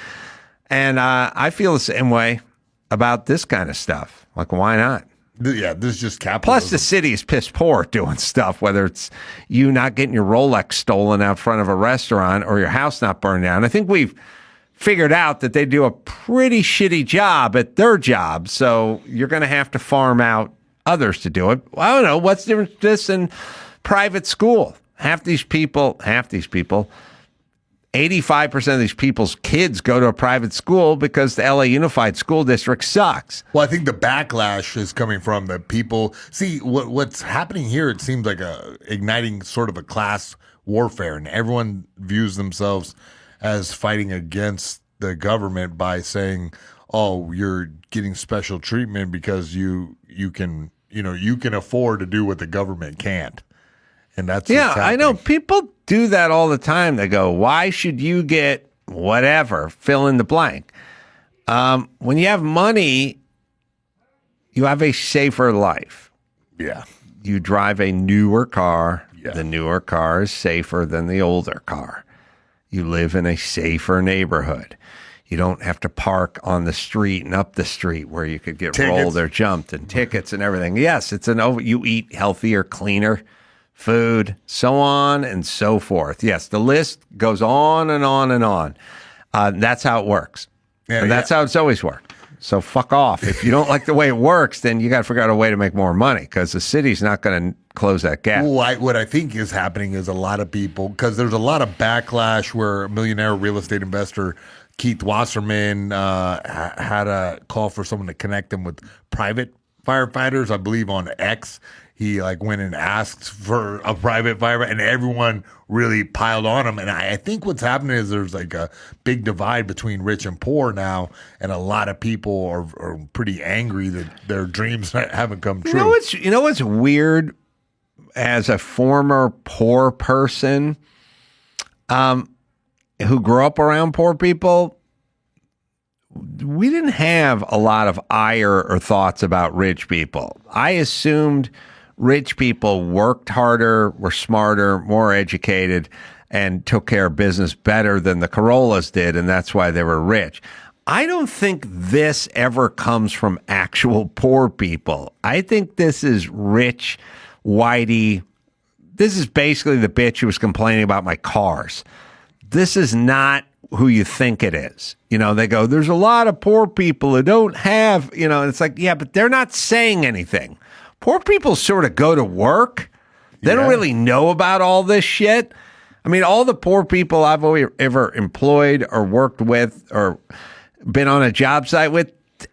And I feel the same way about this kind of stuff. Like, why not? Yeah, this is just capitalism. Plus, the city is piss poor doing stuff, whether it's you not getting your Rolex stolen out front of a restaurant or your house not burned down. I think we've figured out that they do a pretty shitty job at their job. So you're going to have to farm out others to do it. Well, I don't know. What's the difference this in private school? Half these people, 85% of these people's kids go to a private school because the LA Unified School District sucks. Well, I think the backlash is coming from the people. See, what's happening here, it seems like igniting sort of a class warfare, and everyone views themselves as fighting against the government by saying, oh, you're getting special treatment because you can afford to do what the government can't. And that's I know people do that all the time. They go, why should you get whatever, fill in the blank? When you have money, you have a safer life. Yeah. You drive a newer car. Yeah. The newer car is safer than the older car. You live in a safer neighborhood. You don't have to park on the street and up the street where you could get rolled or jumped and tickets and everything. Yes, you eat healthier, cleaner food, so on and so forth. Yes, the list goes on and on and on. That's how it works. And that's how it's always worked. So fuck off. If you don't like the way it works, then you got to figure out a way to make more money because the city's not going to close that gap. Well, what I think is happening is a lot of people, because there's a lot of backlash where millionaire real estate investor Keith Wasserman had a call for someone to connect him with private firefighters, I believe on X. He went and asked for a private fireman, and everyone really piled on him. And I think what's happening is there's a big divide between rich and poor now, and a lot of people are pretty angry that their dreams haven't come true. You know what's weird? As a former poor person who grew up around poor people, we didn't have a lot of ire or thoughts about rich people. I assumed rich people worked harder, were smarter, more educated, and took care of business better than the Carollas did, and that's why they were rich. I don't think this ever comes from actual poor people. I think this is rich, whitey. This is basically the bitch who was complaining about my cars. This is not who you think it is. They go, there's a lot of poor people who don't have, it's like, yeah, but they're not saying anything. Poor people sort of go to work. They don't really know about all this shit. I mean, all the poor people I've ever employed or worked with or been on a job site with,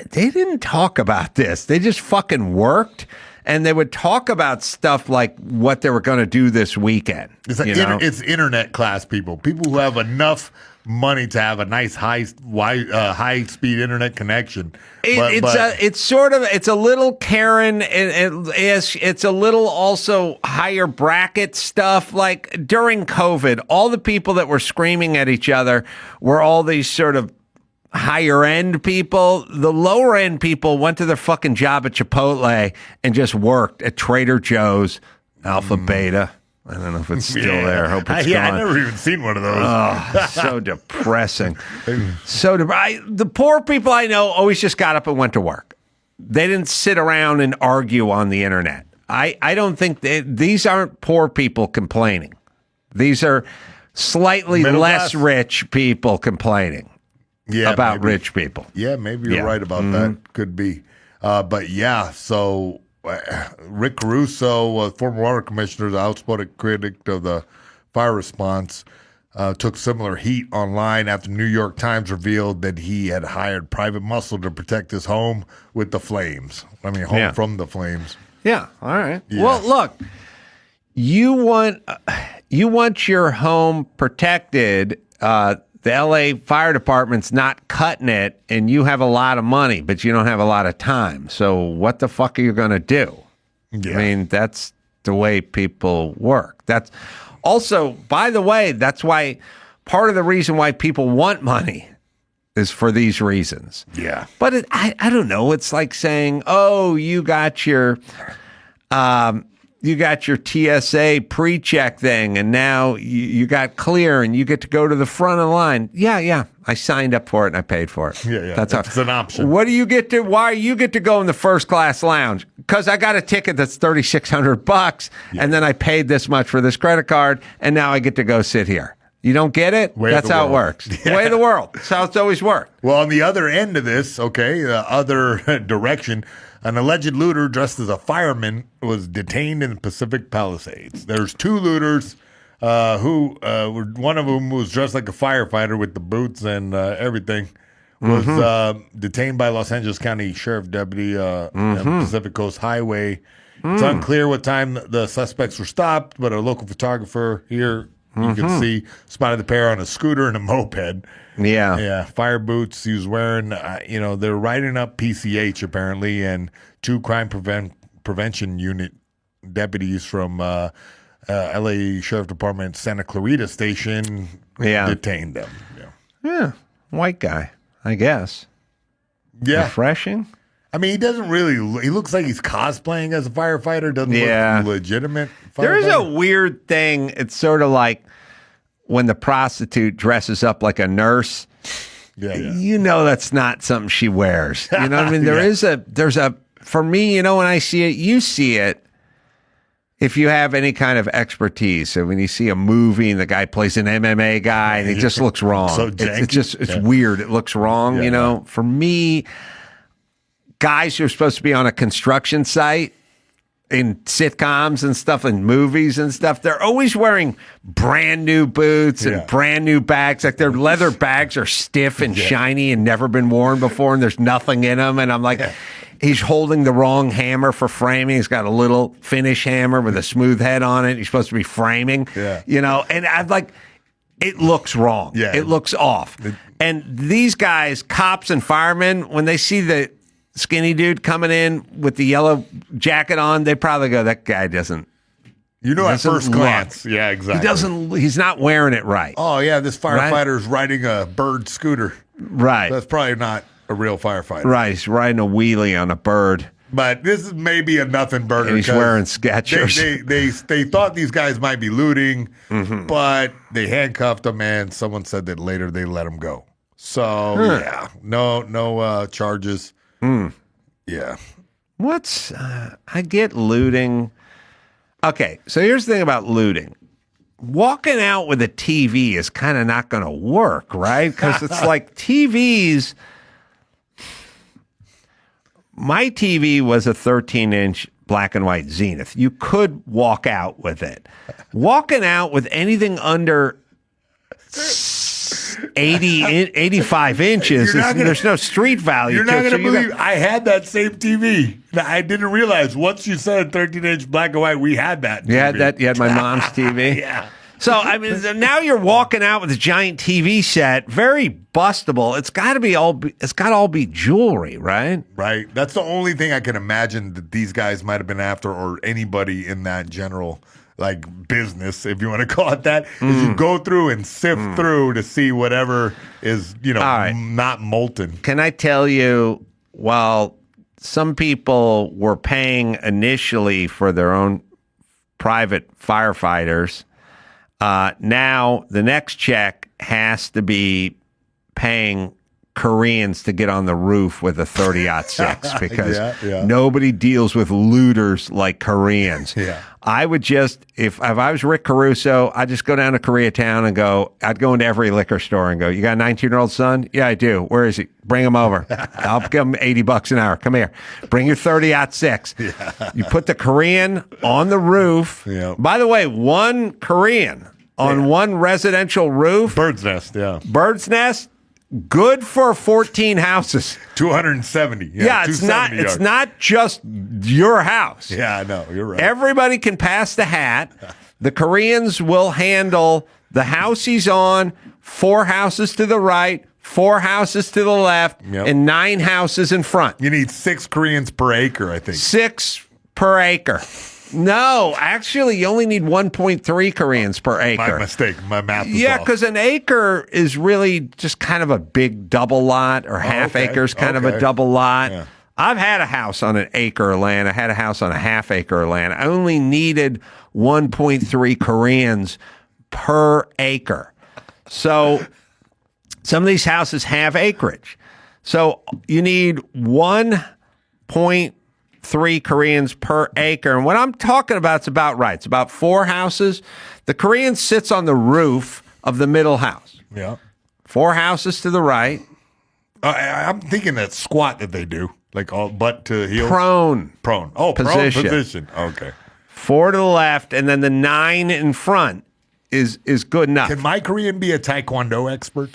they didn't talk about this. They just fucking worked, and they would talk about stuff like what they were going to do this weekend. It's internet class people who have enough money to have a nice high speed internet connection. It's a little Karen. It's a little also higher bracket stuff. Like during COVID, all the people that were screaming at each other were all these sort of higher end people. The lower end people went to their fucking job at Chipotle and just worked at Trader Joe's, Alpha Beta. I don't know if it's still there. I hope it's gone. I've never even seen one of those. Oh, so depressing. The poor people I know always just got up and went to work. They didn't sit around and argue on the internet. I don't think these aren't poor people complaining. These are slightly less rich people complaining about rich people. Yeah, maybe you're right about that. Could be. So Rick Caruso, former water commissioner, the outspoken critic of the fire response, took similar heat online after New York Times revealed that he had hired private muscle to protect his home with the flames. From the flames. Yeah. All right. Yeah. Well, look, you want your home protected. The LA Fire Department's not cutting it, and you have a lot of money, but you don't have a lot of time. So what the fuck are you going to do? Yeah. I mean, that's the way people work. That's also, by the way, that's why part of the reason why people want money is for these reasons. Yeah. But I don't know. It's like saying, oh, you got your TSA pre-check thing, and now you got clear, and you get to go to the front of the line. Yeah, I signed up for it and I paid for it. Yeah, that's an option. What do you get to? Why you get to go in the first class lounge? Because I got a ticket that's $3,600, and then I paid this much for this credit card, and now I get to go sit here. You don't get it? Way of That's the how it world. works. The way of the world. That's how it's always worked. Well, on the other end of this, okay, the other direction, an alleged looter dressed as a fireman was detained in the Pacific Palisades. There's 2 looters who one of them was dressed like a firefighter with the boots and everything, was detained by Los Angeles County Sheriff Deputy on Pacific Coast Highway. It's unclear what time the suspects were stopped, but a local photographer here, you can see, spotted the pair on a scooter and a moped. Yeah. Yeah. Fire boots. He was wearing, they're writing up PCH apparently, and 2 crime prevention unit deputies from LA Sheriff Department Santa Clarita Station detained them. Yeah. White guy, I guess. Yeah. Refreshing. I mean, he doesn't really, he looks like he's cosplaying as a firefighter, doesn't look legitimate. There is a weird thing. It's sort of like when the prostitute dresses up like a nurse. Yeah. You know that's not something she wears. You know what I mean? There's a, for me, when I see it, you see it if you have any kind of expertise. So when you see a movie and the guy plays an MMA guy and he just looks wrong. So it's weird. It looks wrong, For me, guys who are supposed to be on a construction site in sitcoms and stuff and movies and stuff, they're always wearing brand new boots and brand new bags. Like their leather bags are stiff and shiny and never been worn before, and there's nothing in them. And I'm like, he's holding the wrong hammer for framing. He's got a little finish hammer with a smooth head on it. He's supposed to be framing, and I'm like, it looks wrong. Yeah. It looks off. And these guys, cops and firemen, when they see the skinny dude coming in with the yellow jacket on, they probably go, that guy doesn't. At first glance. Yeah, exactly. He's not wearing it right. Oh, yeah, this firefighter's riding a bird scooter. Right. That's probably not a real firefighter. Right. He's riding a wheelie on a bird. But this is maybe a nothing burger. And he's wearing Skechers. They thought these guys might be looting, but they handcuffed them, and someone said that later they let them go. So, no charges. Yeah. I get looting. Okay, so here's the thing about looting. Walking out with a TV is kind of not going to work, right? Because it's like TVs. My TV was a 13-inch black and white Zenith. You could walk out with it. Walking out with anything under 85 inches, there's no street value. You're not going to believe I had that same TV. I didn't realize once you said 13-inch black and white, we had that. You had that? You had my mom's TV? Yeah. So, I mean, now you're walking out with a giant TV set, very bustable. It's got to all be jewelry, right? Right. That's the only thing I can imagine that these guys might have been after, or anybody in that general business, if you want to call it that, is you go through and sift through to see whatever is, not molten. Can I tell you, while some people were paying initially for their own private firefighters, now the next check has to be paying Koreans to get on the roof with a 30-06 because nobody deals with looters like Koreans. Yeah. I would just, if I was Rick Caruso, I'd just go down to Koreatown and I'd go into every liquor store and go, you got a 19-year-old son? Yeah, I do. Where is he? Bring him over. I'll give him $80 an hour. Come here. Bring your 30-06. Yeah. You put the Korean on the roof. Yeah. By the way, one Korean on one residential roof. Bird's nest, Bird's nest. Good for 14 houses. 270. Yeah, it's not just your house. Yeah, I know. You're right. Everybody can pass the hat. The Koreans will handle the house he's on, 4 houses to the right, 4 houses to the left, and 9 houses in front. You need 6 Koreans per acre, I think. 6 per acre. No, actually, you only need 1.3 Koreans per acre. My mistake. My math was off. Because an acre is really just kind of a big double lot, or half acres kind of a double lot. Yeah. I've had a house on an acre of land. I had a house on a half acre of land. I only needed 1.3 Koreans per acre. So some of these houses have acreage. So you need 1.3 Koreans per acre. And what I'm talking about is about right. It's about 4 houses. The Korean sits on the roof of the middle house. Yeah. 4 houses to the right. I'm thinking that squat that they do, like all butt to heels. Prone. Oh, Position. prone position. Okay. 4 to the left, and then the 9 in front is good enough. Can my Korean be a Taekwondo expert?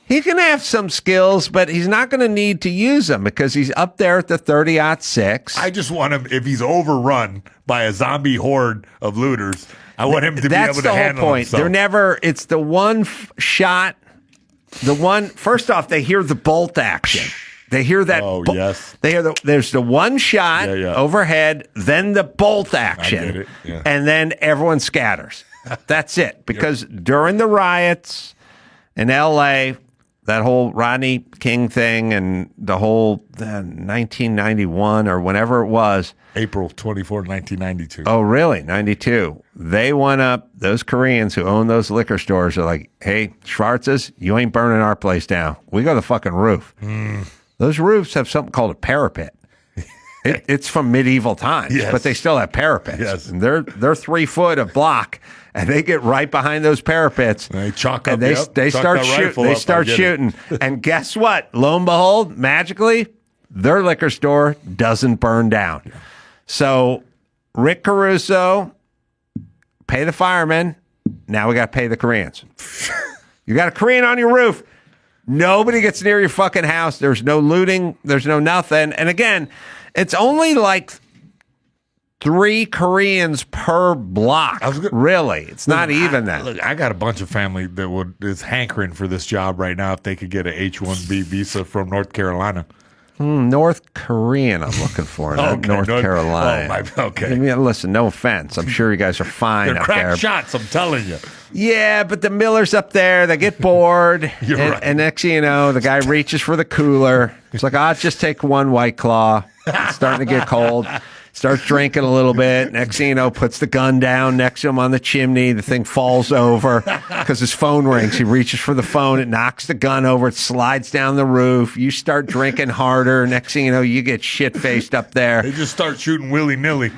He can have some skills, but he's not going to need to use them because he's up there at the 30-06. I just want him, if he's overrun by a zombie horde of looters, I want him to be able to handle himself. That's the whole point. They're never, it's the one shot, first off, they hear the bolt action. They hear that. Oh, yes. They hear there's the one shot overhead, then the bolt action. I get it. Yeah. And then everyone scatters. That's it. Because during the riots in L.A., that whole Rodney King thing and the whole 1991 or whenever it was. April 24, 1992. Oh, really? 92. They went up, those Koreans who own those liquor stores are like, hey, Schwartz's, you ain't burning our place down. We got the fucking roof. Those roofs have something called a parapet. It's from medieval times, but they still have parapets. Yes. And they're 3 foot of block, and they get right behind those parapets. And they chalk up. And they start shooting. They start shooting. And guess what? Lo and behold, magically, their liquor store doesn't burn down. Yeah. So Rick Caruso, pay the firemen. Now we got to pay the Koreans. You got a Korean on your roof. Nobody gets near your fucking house. There's no looting. There's no nothing. And again, it's only like 3 Koreans per block. Really, it's not even that. Look, I got a bunch of family that is hankering for this job right now. If they could get a H-1B visa from North Carolina. North Korean, I'm looking for, not North Carolina. Okay. I mean, listen, no offense. I'm sure you guys are fine They're up crack there. shots, I'm telling you. Yeah, but the Millers up there, they get bored. And next thing you know, the guy reaches for the cooler. It's like, I'll just take 1 White Claw. It's starting to get cold. Starts drinking a little bit. Next thing you know, puts the gun down next to him on the chimney. The thing falls over because his phone rings. He reaches for the phone. It knocks the gun over. It slides down the roof. You start drinking harder. Next thing you know, you get shit-faced up there. They just start shooting willy-nilly.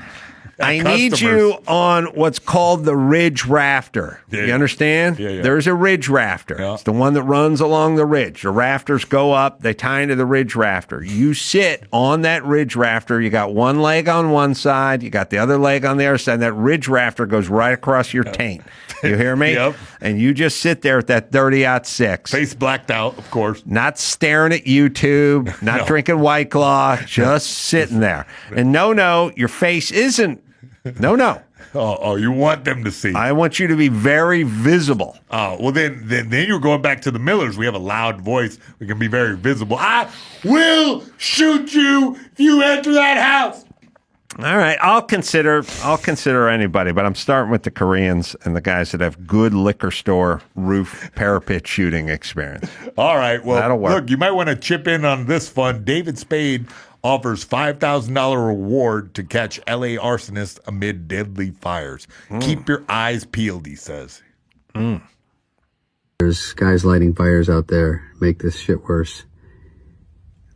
I need you on what's called the ridge rafter. You understand? Yeah. There's a ridge rafter. It's the one that runs along the ridge. The rafters go up. They tie into the ridge rafter. You sit on that ridge rafter. You got one leg on one side. You got the other leg on the other side. And that ridge rafter goes right across your taint. You hear me? Yep. And you just sit there at that 30-06. Face blacked out, of course. Not staring at YouTube. Not drinking White Claw. Just sitting there. And no, your face isn't. No. Oh, you want them to see. I want you to be very visible. Oh, well, then you're going back to the Millers. We have a loud voice. We can be very visible. I will shoot you if you enter that house. All right, I'll consider anybody, but I'm starting with the Koreans and the guys that have good liquor store roof parapet shooting experience. All right, well, that'll work. Look, you might want to chip in on this fund. David Spade offers $5,000 reward to catch L.A. arsonists amid deadly fires. Keep your eyes peeled, he says. There's guys lighting fires out there, make this shit worse.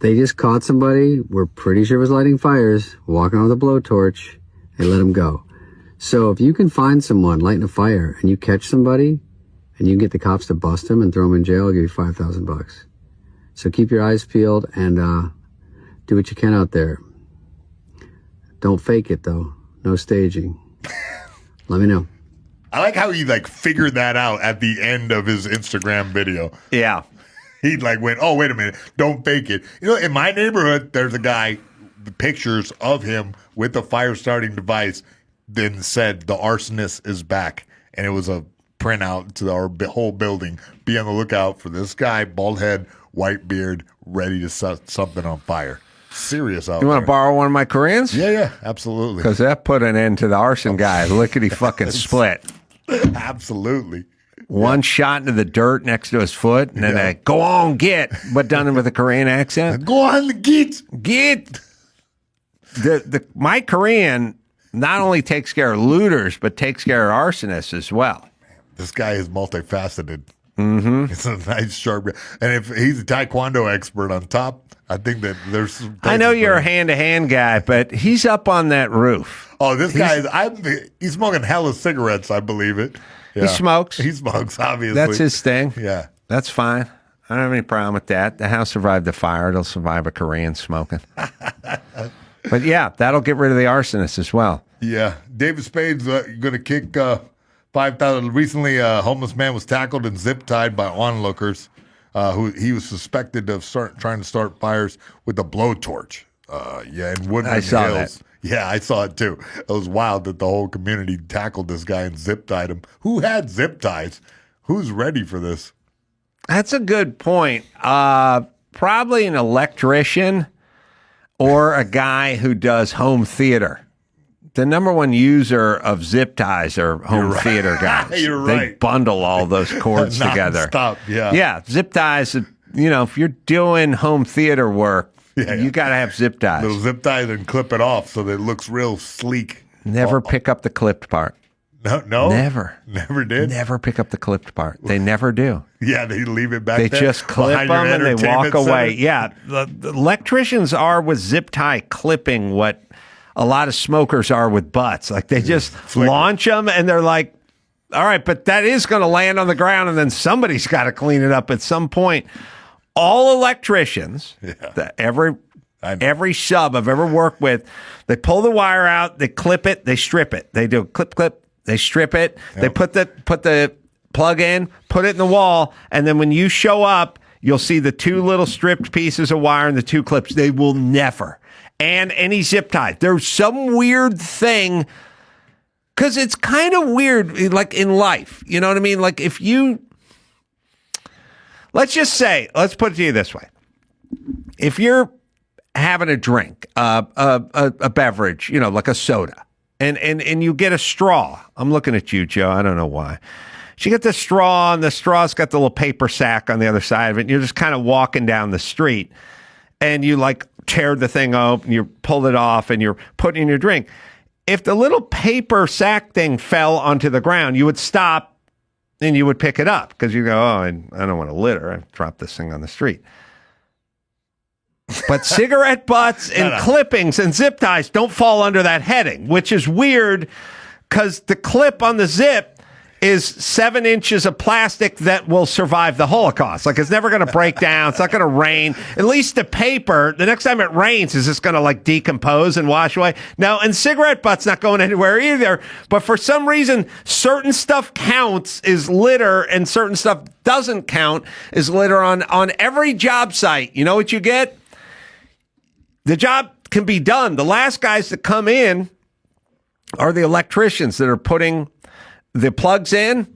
They just caught somebody, we're pretty sure was lighting fires, walking on with a blowtorch, they let him go. So if you can find someone lighting a fire and you catch somebody and you can get the cops to bust him and throw him in jail, I'll give you $5,000. So keep your eyes peeled and do what you can out there. Don't fake it though. No staging. Let me know. I like how he figured that out at the end of his Instagram video. Yeah. He went, oh, wait a minute, don't fake it. You know, in my neighborhood, there's a guy, the pictures of him with the fire starting device, then said the arsonist is back. And it was a printout to our whole building. Be on the lookout for this guy, bald head, white beard, ready to set something on fire. Serious out there. You want to borrow one of my Koreans? Yeah, absolutely. Because that put an end to the arson guy. Lickety fucking split. Absolutely. One shot into the dirt next to his foot, and then they go on, get, but done with a Korean accent. Go on, get. My Korean not only takes care of looters, but takes care of arsonists as well. This guy is multifaceted. Mm-hmm. It's a nice sharp guy. And if he's a taekwondo expert on top, I think that there's some I know places you're where- a hand-to-hand guy, but he's up on that roof. Oh, this guy, he's smoking hella cigarettes, I believe it. Yeah. He smokes. He smokes, obviously. That's his thing. Yeah. That's fine. I don't have any problem with that. The house survived the fire. It'll survive a Korean smoking. But yeah, that'll get rid of the arsonists as well. Yeah. David Spade's going to kick 5,000. Recently, a homeless man was tackled and zip-tied by onlookers. Who he was suspected of trying to start fires with a blowtorch. In Woodland I saw Hills. that. Yeah, I saw it too. It was wild that the whole community tackled this guy and zip-tied him. Who had zip ties? Who's ready for this? That's a good point. Probably an electrician or a guy who does home theater. The number one user of zip ties are home theater guys. You're They right. bundle all those cords together. Stop. Yeah. Yeah, zip ties, if you're doing home theater work, you got to have zip ties. Little zip ties and clip it off so that it looks real sleek. Never pick up the clipped part. No? Never did? Never pick up the clipped part. They never do. Yeah, they leave it back They there. just clip behind them your and they entertainment walk away. center. Yeah, the electricians are with zip tie clipping what a lot of smokers are with butts. Like they just launch them and they're like, all right, but that is going to land on the ground and then somebody's got to clean it up at some point. All electricians, every sub I've ever worked with, they pull the wire out, they clip it, they strip it. They do clip, they strip it, they put the plug in, put it in the wall, and then when you show up, you'll see the two little stripped pieces of wire and the two clips. They will never. And any zip tie. There's some weird thing, because it's kind of weird, like in life. You know what I mean? Like if you, let's put it to you this way. If you're having a drink, a beverage, like a soda, and you get a straw. I'm looking at you, Joe. I don't know why. So you get the straw, and the straw's got the little paper sack on the other side of it, and you're just kind of walking down the street, and you tear the thing open, you pull it off, and you're putting in your drink. If the little paper sack thing fell onto the ground, you would stop and you would pick it up because you go, oh, I don't want to litter. I dropped this thing on the street. But cigarette butts and clippings and zip ties don't fall under that heading, which is weird because the clip on the zip is 7 inches of plastic that will survive the Holocaust. Like it's never going to break down. It's not going to rain. At least the paper, the next time it rains, is just going to decompose and wash away. No, and cigarette butt's not going anywhere either. But for some reason, certain stuff counts as litter and certain stuff doesn't count as litter on every job site. You know what you get? The job can be done. The last guys that come in are the electricians that are putting the plugs in,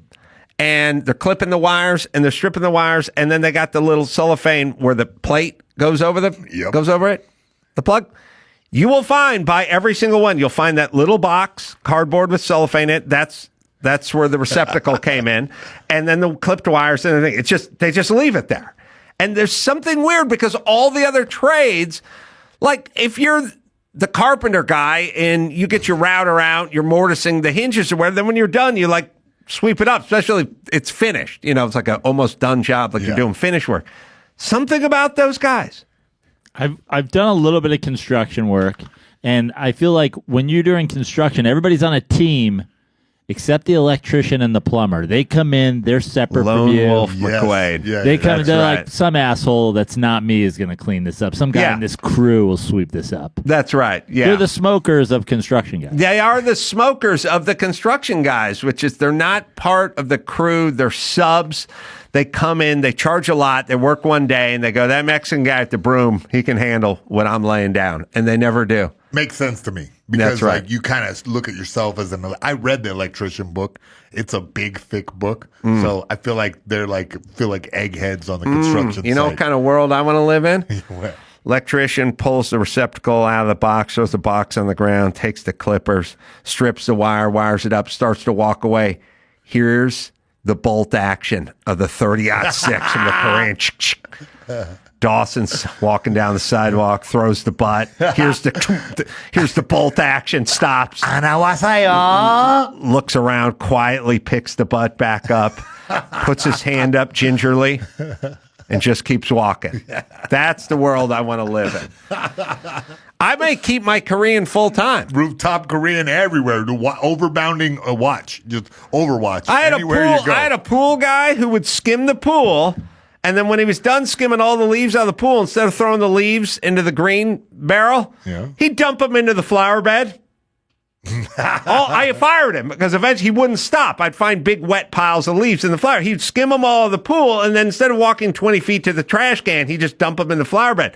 and they're clipping the wires and they're stripping the wires, and then they got the little cellophane where the plate goes over it, the plug. You will find by every single one, you'll find that little box, cardboard with cellophane in it. That's where the receptacle came in, and then the clipped wires and everything. They just leave it there. And there's something weird because all the other trades, like if you're the carpenter guy and you get your router out, you're mortising the hinges or whatever, then when you're done, you sweep it up, especially if it's finished. It's like an almost done job, you're doing finish work. Something about those guys. I've done a little bit of construction work, and I feel like when you're doing construction, everybody's on a team except the electrician and the plumber. They come in, they're separate Lone from you. Wolf McQuaid. They come in, they're right. like, some asshole that's not me is going to clean this up. Some guy in this crew will sweep this up. That's right. Yeah. They're the smokers of construction guys. They are the smokers of the construction guys, which is they're not part of the crew. They're subs. They come in, they charge a lot, they work one day, and they go, that Mexican guy at the broom, he can handle what I'm laying down. And they never do. Makes sense to me. Because That's right. you kind of look at yourself as I read the electrician book. It's a big, thick book. So I feel like they're feel like eggheads on the construction site. You know what kind of world I want to live in? Electrician pulls the receptacle out of the box, throws the box on the ground, takes the clippers, strips the wire, wires it up, starts to walk away. Here's the bolt action of the 30-06 from the Korean. Dawson's walking down the sidewalk, throws the butt. Here's the bolt action, stops. Looks around quietly, picks the butt back up. puts his hand up gingerly, and just keeps walking. That's the world I want to live in. I may keep my Korean full time. Rooftop Korean everywhere. Overbounding a watch. Just Overwatch. I had Anywhere a pool guy who would skim the pool, and then when he was done skimming all the leaves out of the pool, instead of throwing the leaves into the green barrel, he'd dump them into the flower bed. I fired him because eventually he wouldn't stop. I'd find big wet piles of leaves in the flower. He'd skim them all in the pool, and then instead of walking 20 feet to the trash can, he'd just dump them in the flower bed.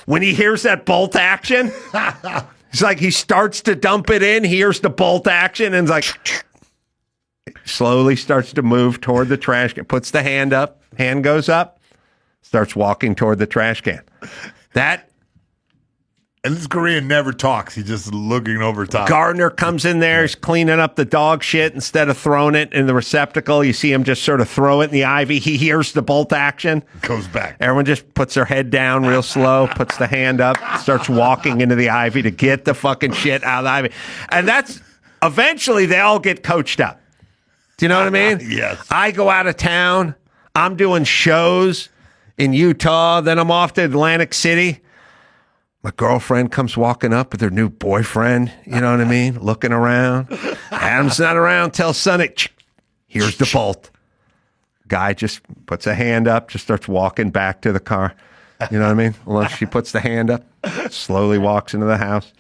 When he hears that bolt action, it's like he starts to dump it in, hears the bolt action, and it's like slowly starts to move toward the trash can, puts the hand up, hand goes up, starts walking toward the trash can. And this Korean never talks. He's just looking over top. Gardner comes in there. He's cleaning up the dog shit. Instead of throwing it in the receptacle, you see him just sort of throw it in the ivy. He hears the bolt action. Goes back. Everyone just puts their head down real slow, puts the hand up, starts walking into the ivy to get the fucking shit out of the ivy. And that's eventually they all get coached up. Do you know what I mean? Yes. I go out of town. I'm doing shows in Utah. Then I'm off to Atlantic City. My girlfriend comes walking up with her new boyfriend, you know what I mean? Looking around. Adam's not around. Tell Sonny, here's the bolt. Guy just puts a hand up, just starts walking back to the car. You know what I mean? Once she puts the hand up, slowly walks into the house.